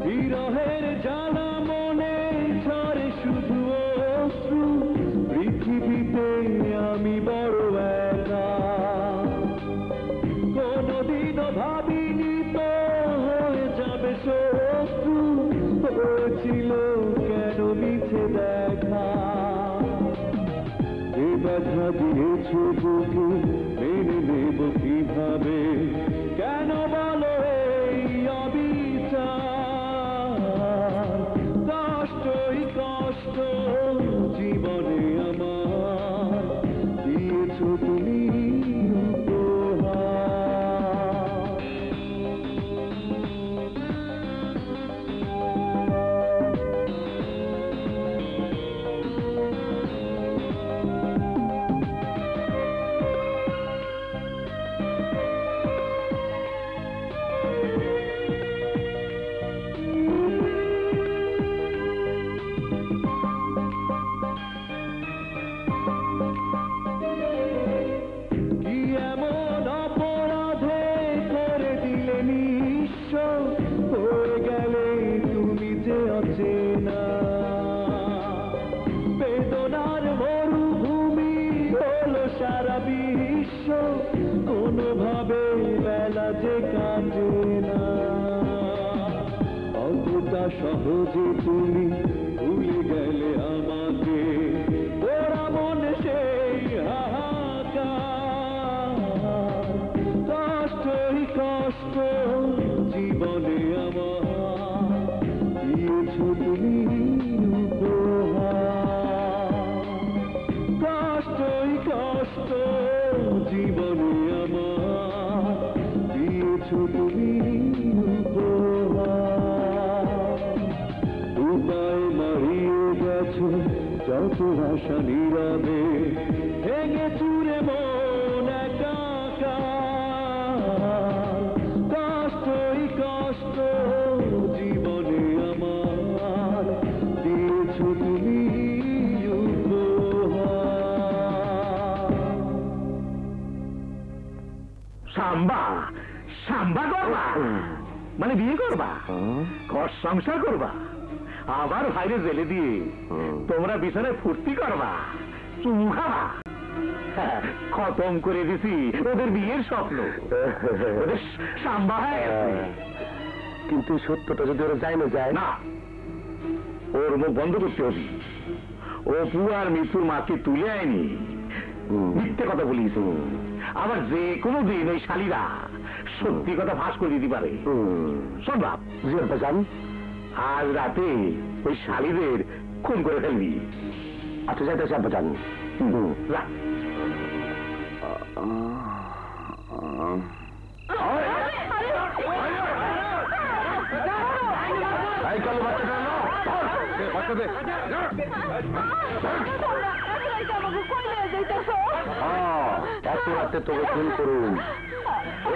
বিরহের জ্বালা মনে ঝরে শুধু অশ্রু। পৃথিবীতে আমি বড় একা, কোনদিনও ভাবিনি তো হয়ে যাবে শত্রু। হয়েছিল কেন মিছে দেখা, এ ব্যথা দিয়েছ বুকে মেনে নেব কিভাবে? কেন বলো এই অবিচার? কষ্টই কষ্ট জীবনে আমার দিয়েছো তুমি উপহার। সহজে তুমি ভুলে গেলে আমাকে ওরা মনে সেই হাহাকার কষ্টই কষ্ট জীবনে আমার দিয়েছো তুমি কষ্টই কষ্ট জীবনে আমার দিয়েছো তুমি উপায় মারিয়ে গেছো যত আশা নীরবে ভেঙে চুরে মন একাকার কষ্টই কষ্ট জীবনে আমার দিয়েছো তুমি সাম্বা সাম্বা করবা মানে বিয়ে করবা ঘর সংসার করবা আবার ভাইরে জেলে দিয়ে তোমরা বিছানায় ফুর্তি করবা চুমু খাবা খতম করে দিছি ওদের বিয়ের স্বপ্ন ওদের সাম্বা হয়ে গেছে। কিন্তু সত্যটা যদি ওরা যায় না যায় না ওর মুখ বন্ধ করতে হবে ও পুয়ার মৃত্যুর মাকে তুলে আয়নি মিথ্যে কথা বলিস আবার যে কোনো দিন ওই শালীরা সত্যি কথা ফাঁস করে দিতে পারে সম্ভব জান আজ রাতে ওই শালীদের খুন করে ফেলবি আচ্ছা যাইতে চাপ জান এত রাতে তোকে খুন করুন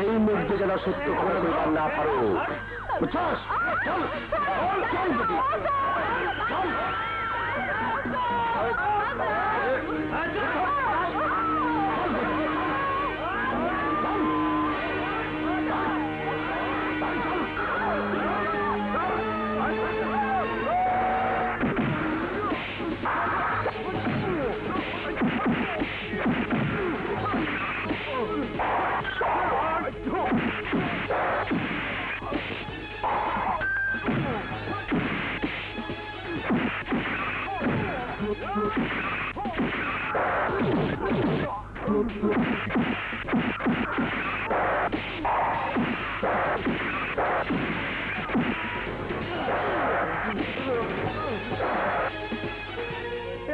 এই মধ্যে যেন সত্য খবর করবার না পারো বুঝছস চল চল চল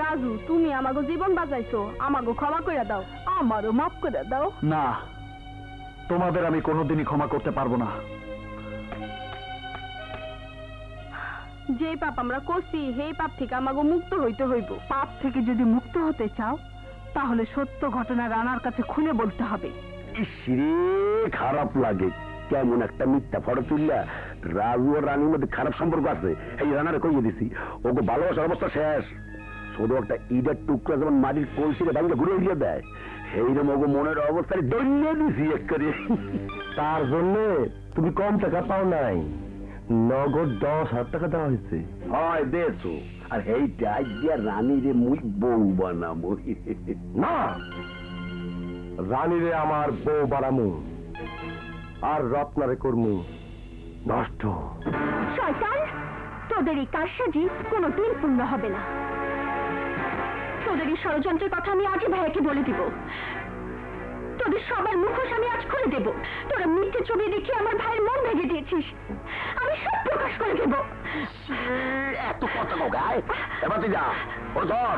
রাজু তুমি আমাকে জীবন বাঁচাইছো আমাকে ক্ষমা করে দাও আমারও মাফ করে দাও না তোমাদের আমি কোনোদিনই ক্ষমা করতে পারবো না যে পাপ আমরা করছি সেই পাপ থেকে আমাকে মুক্ত হইতে হইব পাপ থেকে যদি মুক্ত হতে চাও তাহলে সত্য ঘটনা রানার কাছে খুলে বলতে হবে ইসরে খারাপ লাগে কেমন একটা মিথ্যা ফটো তুললা রাজু আর রানীর মধ্যে খারাপ সম্পর্ক আছে এই রানারে কইয়ে দিছি ওকে ভালোবাসার অবস্থা শেষ শুধু একটা ঈদের টুকরা যেমন মাটির কলসিরে ভাঙলে ঘুরে দিয়ে দেয় সেইরকম ওকে মনের অবস্থায় দলিয়ে দিছি এক করে তার জন্য তুমি কম টাকা পাও নাই নগদ 10,000 টাকা দেওয়া হয়েছে হয় দেছো আর এইটা দিয়া রানীরে মুই বউ বানাবো না রানীরে আমার বউ বানামু আর রত্নারে করমু নষ্ট শয়তান তোদের এই কারসাজি কোনোদিন পূর্ণ হবে না তোদের এই ষড়যন্ত্রের কথা আমি আজই ভাইয়াকে বলে দিব তোদের সবার মুখোশ আমি আজ খুলে দেব তোরা মিথ্যে ছবি দেখে আমার ভাইয়ের মন ভেঙে দিয়েছিস আমি সব প্রকাশ করে দেব এত কথা গায় এবার তুই যা ও ধর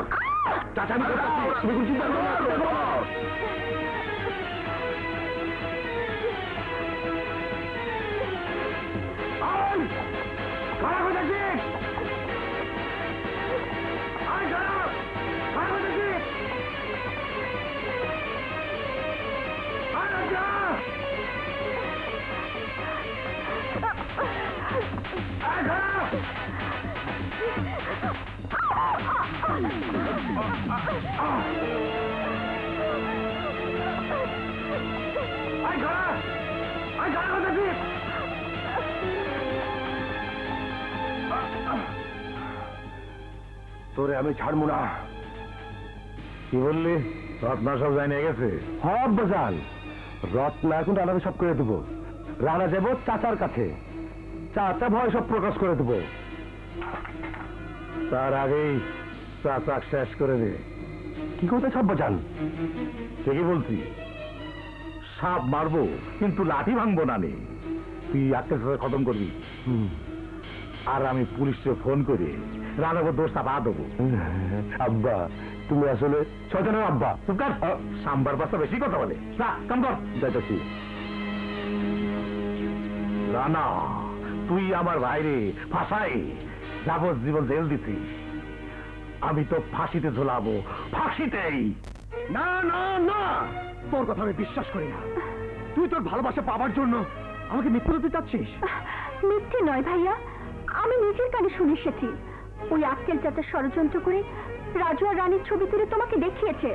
চাচা আমি করতেছি তুমি চিন্তা করো না খারাপ হয়ে যাচ্ছে তোরে আমি ছাড়বো না কি বললি রত্না সব জানিয়ে গেছে সব বাজান রত্না এখন রানাকে সব করে দেবো রানা যাবো চাচার কাছে চাচা ভয় সব প্রকাশ করে দেবো তার আগেই চাচাক শেষ করে দে। কি করতে ছাপবো জান? ঠিকই বলছি, সাপ মারবো কিন্তু লাঠি ভাঙবো না নে। তুই আজকের সাথে খতম করবি, আর আমি পুলিশে ফোন করে রানাবো দোষটা পা দেবো। আব্বা তুমি আসলে ছজনের আব্বা। তোর সাম্বার বাচ্চা বেশি কথা বলে। কাম কর, যাইতেছি। রানা, তুই আমার ভাইরে ফাঁসাই যাবজ্জীবন জেল দিছিস, আমি তো ফাঁসিতে ঝোলাবো, ফাঁসিতেই। না না না, তোর কথা আমি বিশ্বাস করি না। তুই তোর ভালোবাসা পাবার জন্য আমাকে মৃত্যু দিতে চাচ্ছিস? মিথ্যে নয় ভাইয়া, আমি নিজের কানে শুনে এসেছি। ওই আক্কেল চাচা ষড়যন্ত্র করে রাজু আর রানীর ছবি তুলে তোমাকে দেখিয়েছে।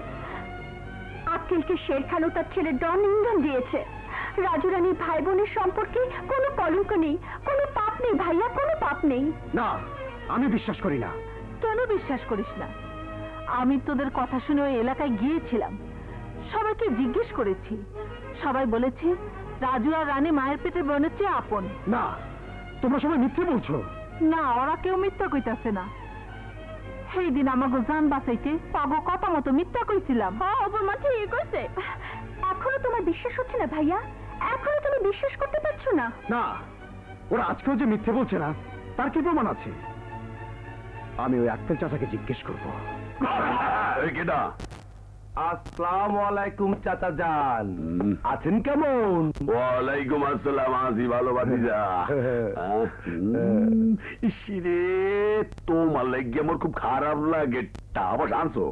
আক্কেলকে শের খান ও তার ছেলে ডন ইন্ধন দিয়েছে। রাজু রানীর ভাই বোনের সম্পর্কে কোনো কলঙ্ক নেই, কোনো পাপ নেই ভাইয়া, কোনো পাপ নেই। না, আমি বিশ্বাস করি না। কেন বিশ্বাস করিস না? আমি তোদের কথা শুনে ওই এলাকায় গিয়েছিলাম, সবাইকে জিজ্ঞেস করেছি, সবাই বলেছে রাজু আর রানী মায়ের পেটে বোনের চেয়ে আপন। না, তোমরা সবাই মিথ্যে বলছো। না, ওরা কেউ মিথ্যা কইতাছে না। সেই দিন আমাকে জান বাঁচাইতে পাগো কথা মতো মিথ্যা কইছিলাম। অপমা ঠিক কইছে। এখনো তোমার বিশ্বাস হচ্ছে না ভাইয়া? এখনো তুমি বিশ্বাস করতে পারছো না? না, ওরা আজকেও যে মিথ্যে বলছে না তার কি প্রমাণ আছে? আমি ওই আক্কেল চাচাকে জিজ্ঞেস করবো। কেডা? আসসালামু আলাইকুম চাচা যান, আছেন কেমন? ওয়ালাইকুম আসসালাম, আজি ভালো ভাতিজা। ইসিরে, তোমার লাগে আমার খুব খারাপ লাগে। টাকা আনছো?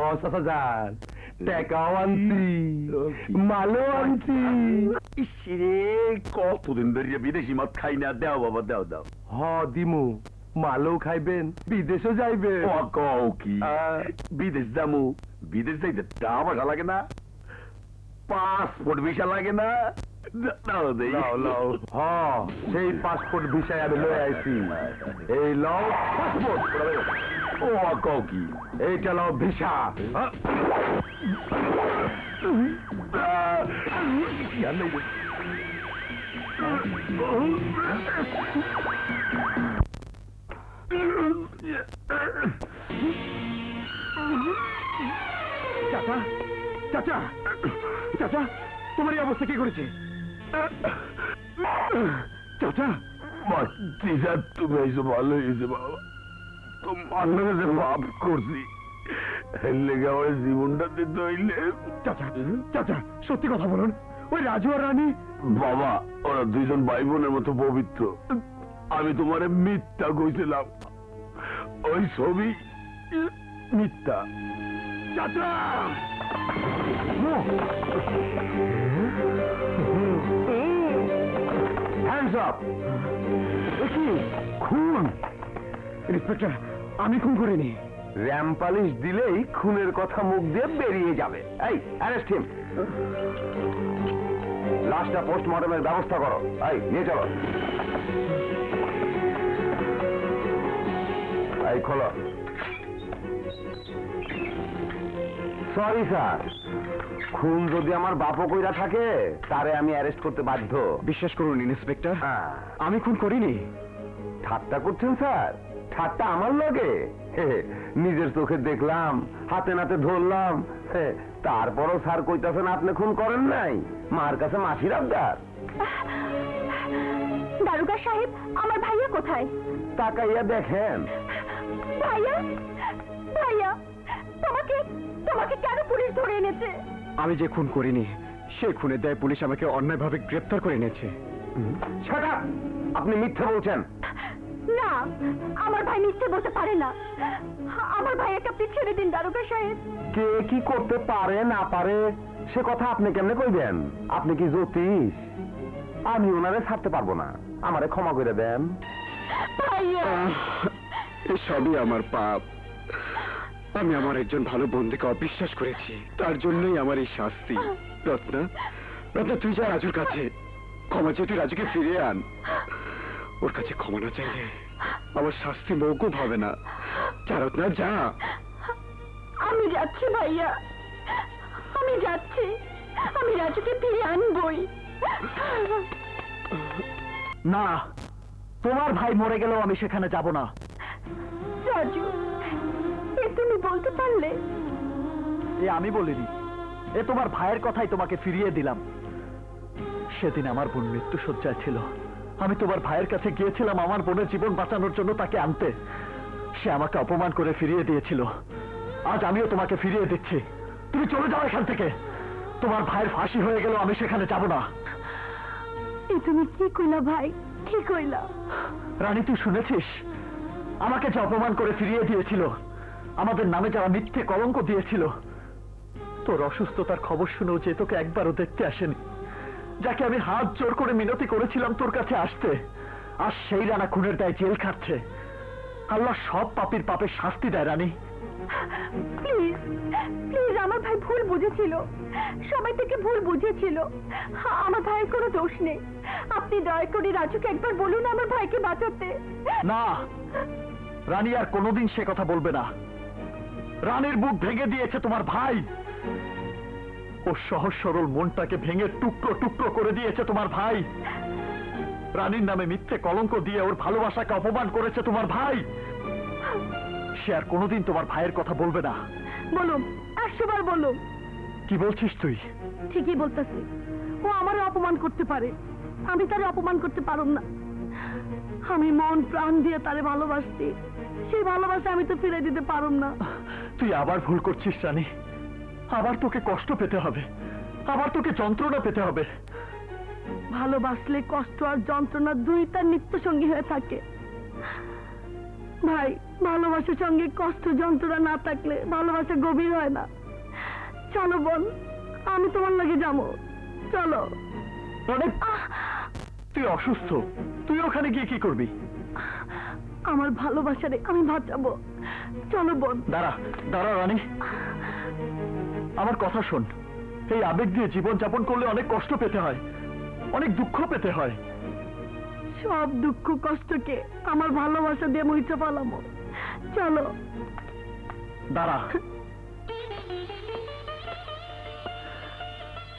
ও চাচা যান, টাকাও আনছি, মালও আনছি। ইসিরে, কতদিন ধরে বিদেশি মাছ খাই না। দেও বাবা, দেও দাও। হ দিমু, মালও খাইবেন, বিদেশও যাইবেন। ও কও কি? বিদেশ যামু, বিদেশ যাইতে টাকা পয়সা লাগে না? পাসপোর্ট ভিসা লাগে না? দাও দেই। হ, সেই পাসপোর্ট ভিসায় আমি লয়ে আইছি। এই লও পাসপোর্ট। ও কও কি? এইটা লও ভিসা। চাচা, চাচা, চাচা, তোমার এই অবস্থা কি করেছে? চাচা, ভাতিজা, তুমি এসে ভালো হয়েছে বাবা। তোমার যে মাফ করছি, এর লেগে আমার জীবনটা দিতে হইলে। চাচা, চাচা, সত্যি কথা বলুন, ওই রাজু আর রানী? বাবা, ওরা দুইজন ভাই বোনের মতো পবিত্র। আমি তোমারে মিথ্যা কইছিলাম, ওই ছবি মিথ্যা। চাচা, হ্যান্ডস আপ। কি খুন? ইন্সপেক্টর, আমি খুন করিনি। র্যাম্পালিশ দিলেই খুনের কথা মুখ দিয়ে বেরিয়ে যাবে। এই, অ্যারেস্ট হিম। লাশটা পোস্টমর্টমের ব্যবস্থা করো। এই, নিয়ে চলো। এই খোলো। সরি স্যার, খুন যদি আমার বাপও কইরা থাকে তারে আমি অ্যারেস্ট করতে বাধ্য। বিশ্বাস করুন ইন্সপেক্টর, আমি খুন করিনি। ঠাট্টা করছেন স্যার? ঠাট্টা আমার লাগে? নিজের চোখে দেখলাম, হাতে নাতে ধরলাম, তারপরও স্যার কইতাছেন আপনি খুন করেন নাই? মার কাছে মাসির আবদার। দারোগা সাহেব, আমার ভাইয়া কোথায়? তাকাইয়া দেখেন। ভাইয়া, ভাইয়া, তোমাকে তোমাকে কেন পুলিশ ধরে এনেছে? আমি যে খুন করিনি, সে খুনের দায়ে পুলিশ আমাকে অন্যায়ভাবে গ্রেফতার করে এনেছে। সেটা আপনি মিথ্যা বলছেন। না, আমার ভাই মিথ্যে বলতে পারে না। আমার ভাইয়াকে আপনি ছেড়ে দিন দারোগা সাহেব। কে কি করতে পারে না পারে সে কথা আপনি কেমনে কইবেন? আপনি কি জ্যোতিষ? আমি ওনারে ছাড়তে পারবো না, আমারে ক্ষমা করে দেন। ভাইয়া, সবই আমার পাপ। আমি আমার একজন ভালো বন্ধুকে অবিশ্বাস করেছি, তার জন্যই আমার এই শাস্তি। রত্না, রত্না, তুই যা রাজুর কাছে ক্ষমা চেয়ে তুই রাজুকে ফিরিয়ে আন। ওর কাছে ক্ষমা না চাইলে আমার শাস্তি মৌকুব হবে না। যা রত্না, যা। আমি যাচ্ছি ভাইয়া, আমি যাচ্ছি। আমি রাজুকে ফিরিয়ে আনবই। না, তোমার ভাই মরে গেলেও আমি সেখানে যাব না। রাজু, এ তুমি বলতে পারলে? এ আমি বলিনি, এ তোমার ভাইয়ের কথাই তোমাকে ফিরিয়ে দিলাম। সেদিন আমার বোন মৃত্যু শয্যায় ছিল, আমি তোমার ভাইয়ের কাছে গিয়েছিলাম আমার বোনের জীবন বাঁচানোর জন্য তাকে আনতে। সে আমাকে অপমান করে ফিরিয়ে দিয়েছিল, আজ আমিও তোমাকে ফিরিয়ে দিচ্ছি। তুমি চলে যাও এখান থেকে। তোমার ভাইয়ের ফাঁসি হয়ে গেল, আমি সেখানে যাব না। এ তুমি কি কইলা ভাই, কি কইলা? রানী, তুই শুনেছিস আমাকে যে অপমান করে ফিরিয়ে দিয়েছিল, আমাদের নামে যারা মিথ্যে কলঙ্ক দিয়েছিল, তোর অসুস্থতার খবর শুনেও যে তোকে একবারও দেখতে আসেনি, যাকে আমি হাত জোর করে মিনতি করেছিলাম তোর কাছে আসতে, আর সেই রানা খুনের দায় জেল খাটছে। আল্লাহ সব পাপীর পাপের শাস্তি দেয় রানী। প্লিজ প্লিজ, আমার ভাই ভুল বুঝেছিল, সবাই থেকে ভুল বুঝেছিল। আমার ভাইয়ের কোনো দোষ নেই। আপনি দয়া করে রাজুকে একবার বলুন আমার ভাইকে বাঁচাতে। না, রানী আর কোনোদিন সে কথা বলবে না। রানীর বুক ভেঙে দিয়েছে তোমার ভাই, ওর সহজ সরল মনটাকে ভেঙে টুকরো টুকরো করে দিয়েছে তোমার ভাই। রানীর নামে মিথ্যে কলঙ্ক দিয়ে ওর ভালোবাসাকে অপমান করেছে তোমার ভাই। সে আর কোনোদিন তোমার ভাইয়ের কথা বলবে না। বলুন, 100 বার বলুন। কি বলছিস তুই? ঠিকই বলতেছি, ও আমারে অপমান করতে পারে, আমি তারে অপমান করতে পারুম না। আমি মন প্রাণ দিয়ে তারে ভালোবাসছি, সেই ভালোবাসা আমি তো ফিরে দিতে পারুম না। তুই আবার ভুল করছিস রানী, আবার তোকে কষ্ট পেতে হবে, আবার তোকে যন্ত্রণা পেতে হবে। ভালোবাসলে কষ্ট আর যন্ত্রণা দুইটা নিত্য সঙ্গী হয়ে থাকে ভাই। ভালোবাসার সঙ্গে কষ্ট যন্ত্রণা না থাকলে ভালোবাসা গভীর হয় না। চলো বোন, আমি তোমার লাগে যাবো, চলো। তুই অসুস্থ, তুই ওখানে গিয়ে কি করবি? আমার ভালোবাসারে আমি বাঁচাবো, চলো বোন। দাঁড়া দাঁড়া রানী, আমার কথা শোন। এই আবেগ দিয়ে জীবন যাপন করলে অনেক কষ্ট পেতে হয়, অনেক দুঃখ পেতে হয়। সব দুঃখ কষ্টকে আমার ভালোবাসা দিয়ে মুছে ফেলাবো, চলো। দাঁড়া,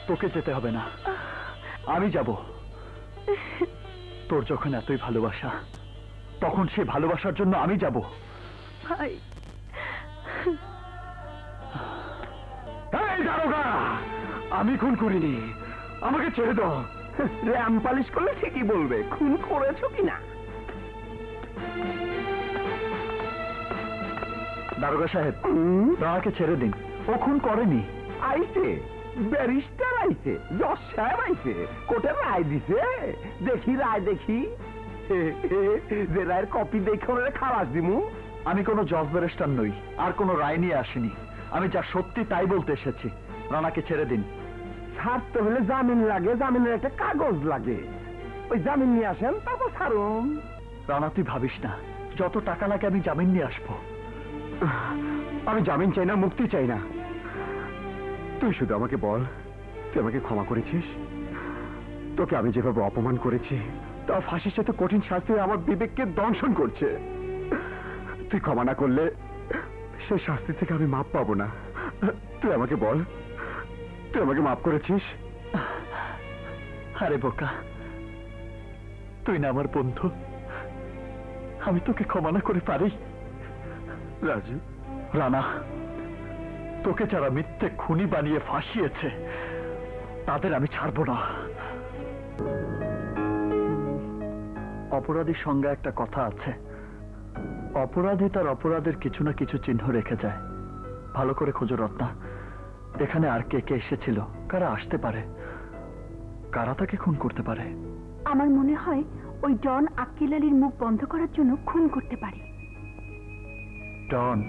তোকে যেতে হবে না, আমি যাব। তোর যখন এতই ভালোবাসা, তখন সে ভালোবাসার জন্য আমি যাব। ভাই, এই দারোগা, আমি খুন করিনি, আমাকে ছেড়ে দাও। র্যাম পালিশ করলে ঠিকই বলবে খুন করেছো কিনা। দারোগা সাহেব, রানাকে ছেড়ে দিন, ও খুন করেনি। আইছে ব্যারিস্টার, আইছে জজ সাহেব, আইছে কোর্টের রায় দিছে। দেখি রায়, দেখি যে রায়ের কপি দেখে ওরা খালাস দিমু। আমি কোনো জজ ব্যারিস্টার নই, আর কোনো রায় নিয়ে আসিনি। আমি যা সত্যি তাই বলতে এসেছি। রানাকে ছেড়ে দিন। ছাড়তে হলে জামিন লাগে, জামিনের একটা কাগজ লাগে। ওই জামিন নিয়ে আসেন, তারপর ছাড়ুন। রানা, তুই ভাবিস না, যত টাকা লাগে আমি জামিন নিয়ে আসবো। আমি জামিন চাই না, মুক্তি চাই না। তুই শুধু আমাকে বল, তুই আমাকে ক্ষমা করেছিস? তোকে আমি যেভাবে অপমান করেছি, তা ফাঁসির সাথে কঠিন শাস্তি আমার বিবেককে দংশন করছে। তুই ক্ষমা না করলে সে শাস্তি থেকে আমি মাপ পাবো না। তুই আমাকে বল, তুই আমাকে মাফ করেছিস? আরে বোকা, তুই না আমার বন্ধু, আমি তোকে ক্ষমা না করে পারি? রাজু, রানা, তোকে যারা মিথ্যে খুনি বানিয়ে ফাঁসিয়েছে তাদের আমি ছাড়বো না। অপরাধীর সঙ্গে একটা কথা আছে, অপরাধী তার অপরাধের কিছু না কিছু চিহ্ন রেখে যায়। ভালো করে খোঁজো রত্না, এখানে আর কে কে এসেছিল, কারা আসতে পারে, কারা তাকে খুন করতে পারে। আমার মনে হয় ওই ডন আক্কেল আলীর মুখ বন্ধ করার জন্য খুন করতে পারে। ডন?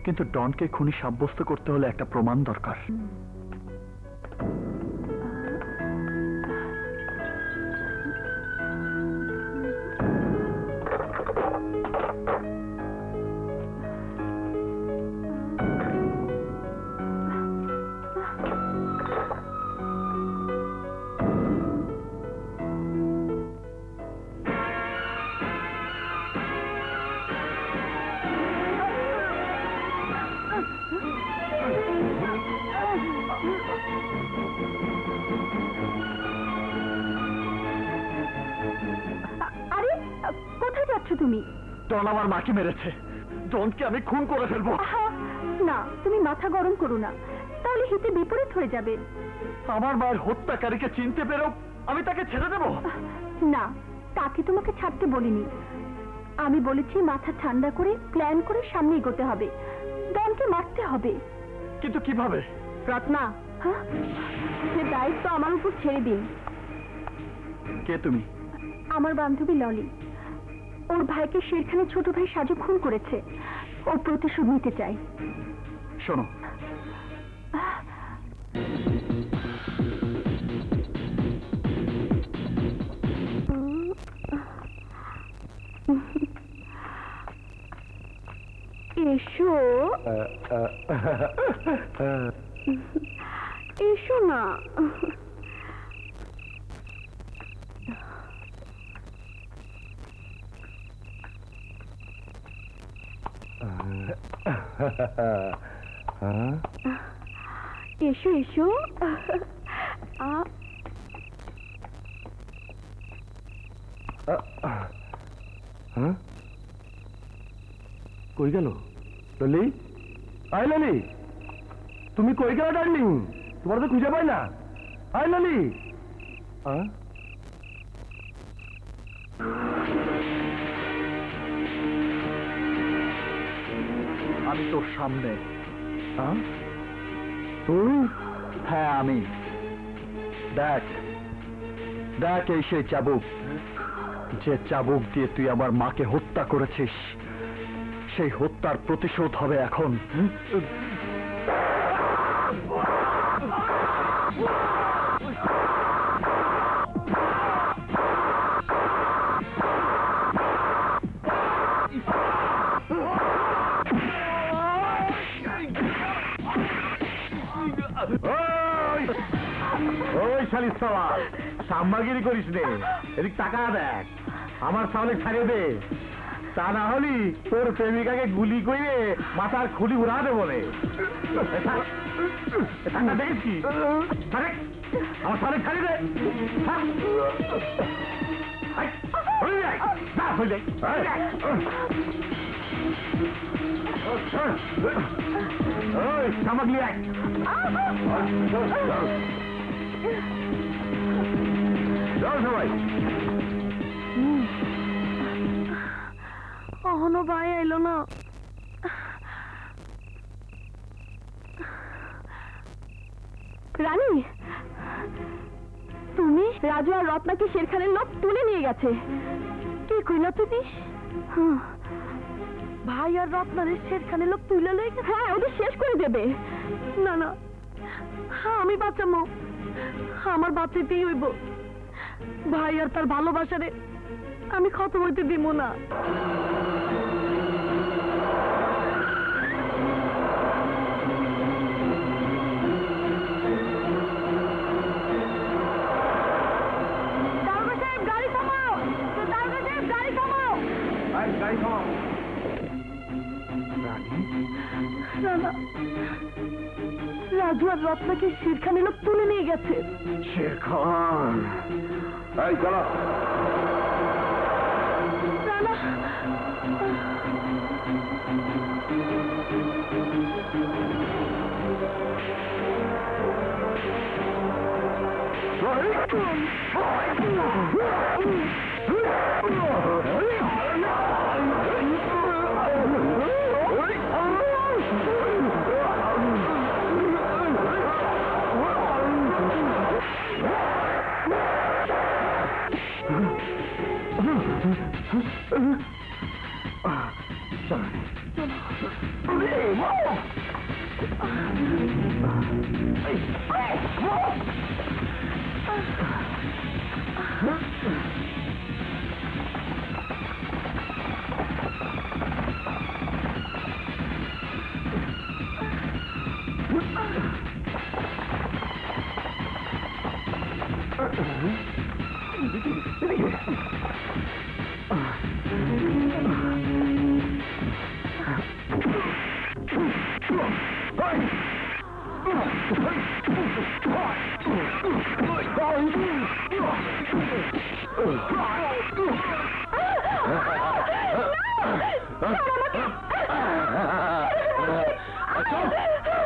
কিন্তু ডনকে খুনি সাব্যস্ত করতে হলে একটা প্রমাণ দরকার। আরে কোথায় যাচ্ছ তুমি? ডন আমার মাকে মেরেছে, ডনকে আমি খুন করে ফেলবো। আহা, না, তুমি মাথা গরম করো না, তাহলে হিতে বিপরীত হয়ে যাবে। আমার মায়ের হত্যাকারীকে চিনতে পেরেও আমি তাকে ছেড়ে দেব? না, তাকে তোমাকে ছাড়তে বলিনি। আমি বলেছি মাথা ঠান্ডা করে প্ল্যান করে সামনে এগোতে হবে, ডনকে মারতে হবে। কিন্তু কিভাবে? রত্না, হ্যাঁ, সে দায়িত্ব আমার উপর ছেড়ে দিন। কে তুমি? আমার বান্ধবী ললি। ওর ভাইকে শেরখানের ছোট ভাই সাজু খুন করেছে, ও প্রতিশোধ নিতে চায়। শোনো, এসো এসো না। এসো এসো। কই গেল ললি? আই ললি, তুমি কই গেল ডার্লিং? তোমার তো খুঁজে পাই না। আই ললি। আমি তোর সামনে। তুই? হ্যাঁ আমি। দেখ দেখ, এই সেই চাবুক, যে চাবুক দিয়ে তুই আমার মাকে হত্যা করেছিস। সেই হত্যার প্রতিশোধ হবে এখন। ওই শালিস সওয়াল, সাম্বাগিরি করিস রে। এদিক টাকা দেখ, আমার সামনে ছাড়িয়ে দে, তা না হলি তোর প্রেমিকাকে গুলি করে মাথার খুলি উড়া দেবো রে। টাকা দেখেছি, আমার সামনে ছাড়িয়ে দে। ওই সামগ্রী এক সবাই। কখনো ভাই এলো না। রানী, তুমি রাজু আর রত্নাকে শেরখানের লোক তুলে নিয়ে গেছে। কি কইলা তুমি? ভাই আর রত্নারে শেরখানের লোক তুলে লয়ে গেছে। হ্যাঁ, ওদের শেষ করে দেবে। না না, আমি বাঁচামো, আমার বাঁচাইতেই হইব। ভাই আর তার ভালোবাসারে আমি খতম হইতে দিব না। রাজু আর রত্নাকে শেরখানের লোক তুলে নিয়ে গেছে। শেরখান, এই চলো।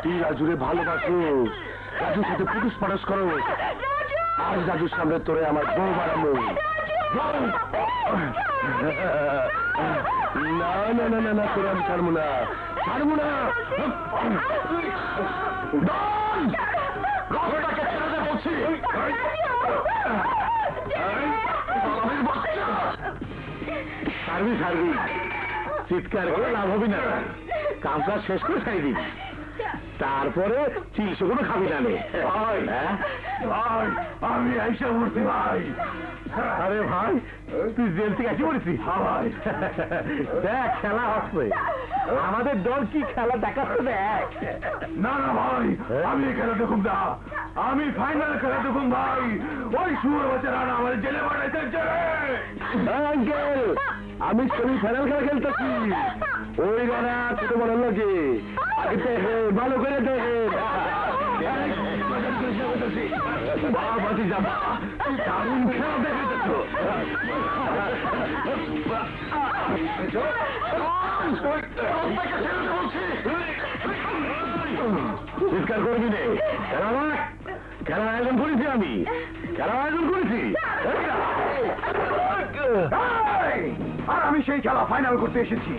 তুই রাজুরে ভালোবাসো, রাজুর সাথে পুরুষ মানুষ করো, আর রাজুর সামনে তোরে আমার বউ বানাবো। না না না না না, তোরে আমি ছাড়বো না, ছাড়বো না। ছাড়বি ছাড়বি, চিৎকার করে লাভ হবি না, কামটা শেষ করে খাই দিবি, তারপরে চিলসে কোনো খাবি না। আমি আইসা উঠছি ভাই। আরে ভাই, তুই জেল থেকে আসি পড়েছিস? ভাই দেখ খেলা হচ্ছে, আমাদের দল কি খেলা দেখাচ্ছে দেখ। না না ভাই, আমি খেলা দেখুন না, আমি ফাইনাল খেলা দেখুন ভাই। ওই শুয়ে বাচ্চারা আমার জেলে বানাইতে। আঙ্কেল, আমি সেমি ফাইনাল খেলা খেলতেছি। ওই গানা ছোট বড় লোকে আগে দেখেন, ভালো করে দেখেন। বাবাজি যাবা, দারুণ খেলা দেখেছ। চিৎকার করবি নে, খেলার আয়োজন করেছি আমি, খেলার আয়োজন করেছি। আর আমি সেই খেলা ফাইনাল করতে এসেছি।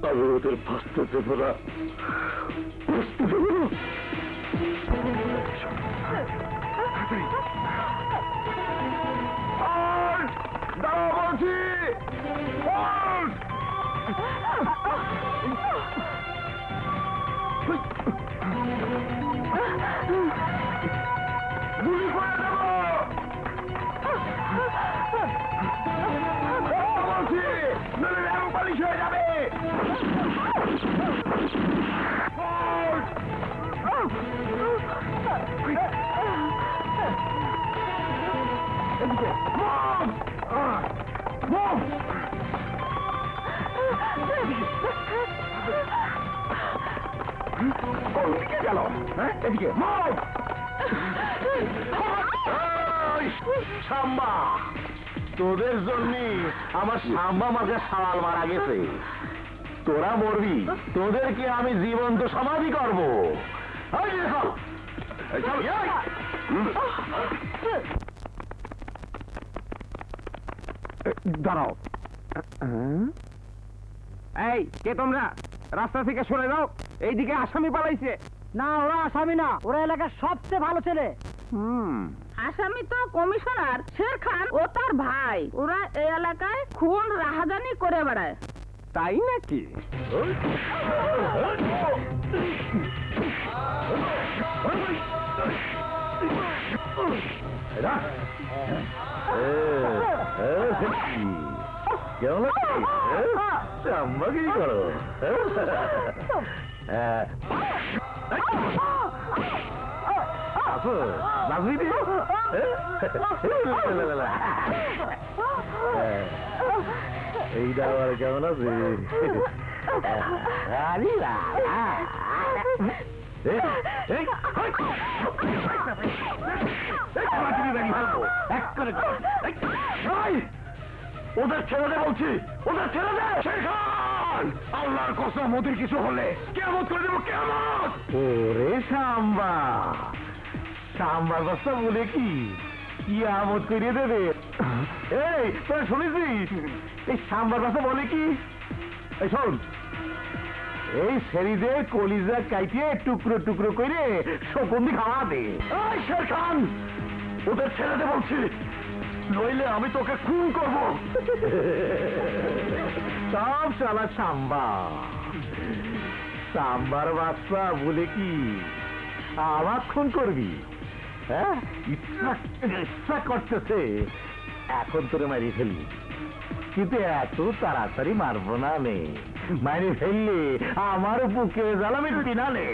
আমি ওদের ফাঁসতে দেবো না, ফাঁসতে দেবো না। বলছি গুলি করে দেবো, বলছি নইলে র্যাং পালিশ হয়ে যাবে। গেল এদিকে সাম্বা, তোদের জন্য আমার সাম্বা মাঝে সাওয়াল মারা গেছে, তোরা মরবি, তোদেরকে আমি জীবন্ত সমাধি করবো। দাঁড়াও, এই কে তোমরা? রাস্তা থেকে সরে যাও, এইদিকে আসামি পালাইছে। না, ওরা আসামি না, ওরা এলাকার সবচেয়ে ভালো ছেলে। আসামি তো কমিশনার শের খান ও তার ভাই, ওরা এই এলাকায় খুন রাহাজানি করে বেড়ায়। তাই নাকি? কেমন চাম্বাগিরি করো? এইটা আবার কেমন আছে? করে ওদের ছেড়ে দে বলছি, ওদের ছেড়ে দে। শেরখান, আল্লাহর কসম ওদের কিছু হলে কেমন করে দেবো, কেমন? ওরে সাম্বা, সাম্বার বাচ্চা বলে কি আমদ করিয়ে দেবে? এই তোরা শুনেছিস এই সাম্বার বাচ্চা বলে কি? এই শোন, এই শরীরে কলিজা কাইটিয়ে টুকরো টুকরো করে শকুন্দি খাওয়া দে। এই শেরখান, ওদের ছেড়ে দে বলছি, নইলে আমি তোকে খুন করবো। সব শালা সাম্বা, সাম্বার বাচ্চা বলে কি আমার খুন করবি? হ্যাঁ, ইচ্ছা করতেছে এখন তোরে মারি ফেলবি, কিন্তু এত তাড়াতাড়ি মারবো না নে। মারি ফেললে আমার বুকে জ্বালাবি পিনালে।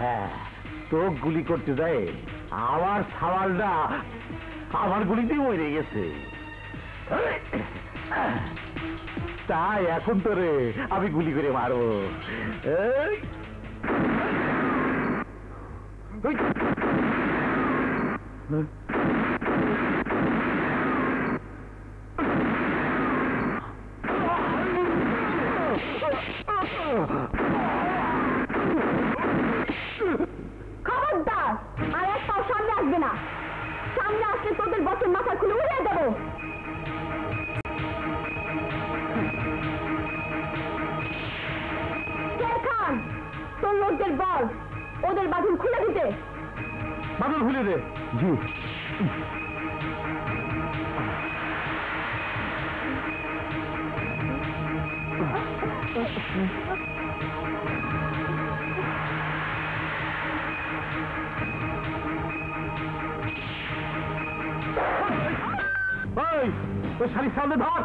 হ্যাঁ, তো গুলি করতে যায় আমার সাওয়ালটা আমার গুলিতেই মরে গেছে। তাই এখন তোরে আমি গুলি করে মারবো। খবরদার, আর এক পাও সামনে আসবে না। সামনে আসলে তোদের বছর মাথা খুলে উড়িয়ে দেবো। শেরখান, তোর লোকদের বল ওদের বাঁধন খুলে দিতে। বাদল খুলে দে। জি। ওই শাড়ির সামনে ধর।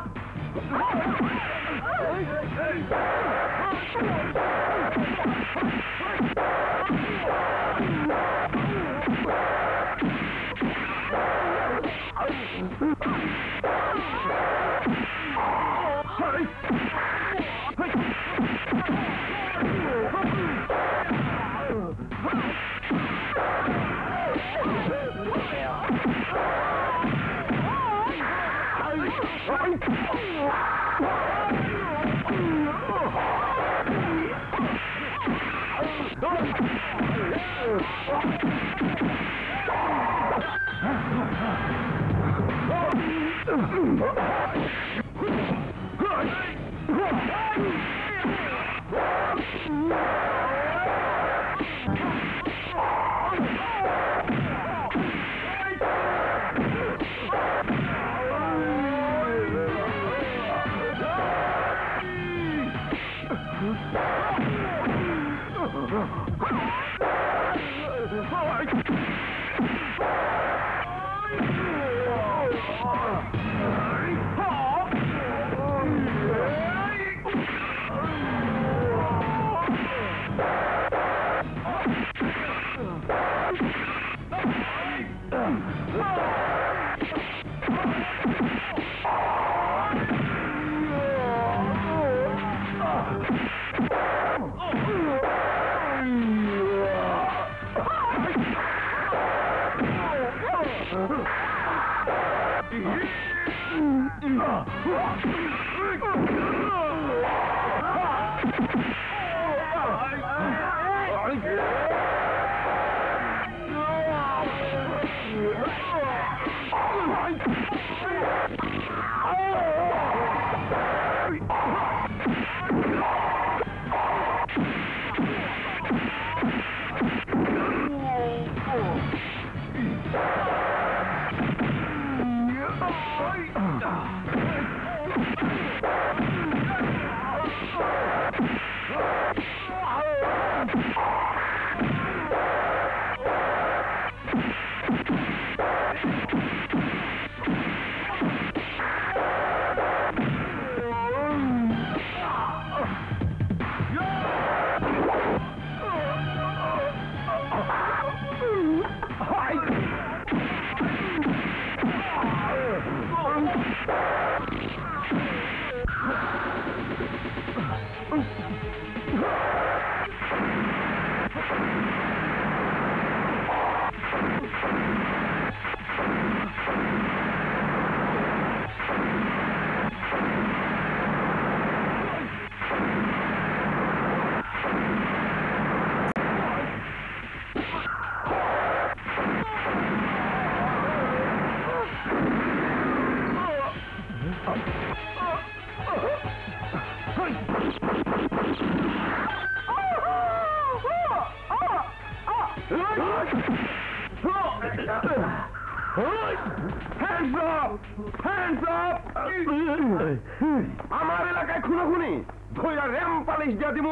আমার এলাকায় খুনোখুনি ধৈরা র্যাম পালিশ দিয়া দিব।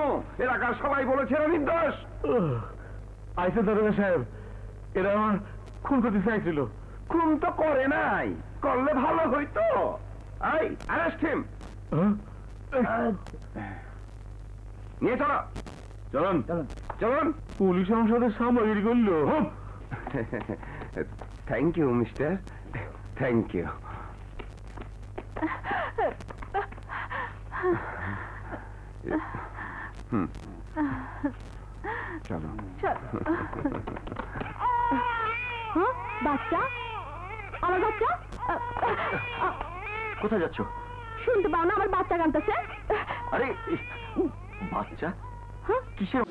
এলাকার সবাই বলেছে এরা নির্দোষ। আইসে দারোগা সাহেব, এরা আমার খুন করতে চাইছিল। খুন তো করে নাই, করলে ভালো হইতো। I arrest him. নিয়ে চলো। চলুন চলুন। পুলিশ আমার সাথে সাময়িক করলো। Thank you mister, thank you. চলো। বাচ্চা, আমার বাচ্চা। কোথায় যাচ্ছ? শুনতে পাও না আমার বাচ্চা কাঁদতেছে? আরে বাচ্চা হ্যাঁ? কিসের?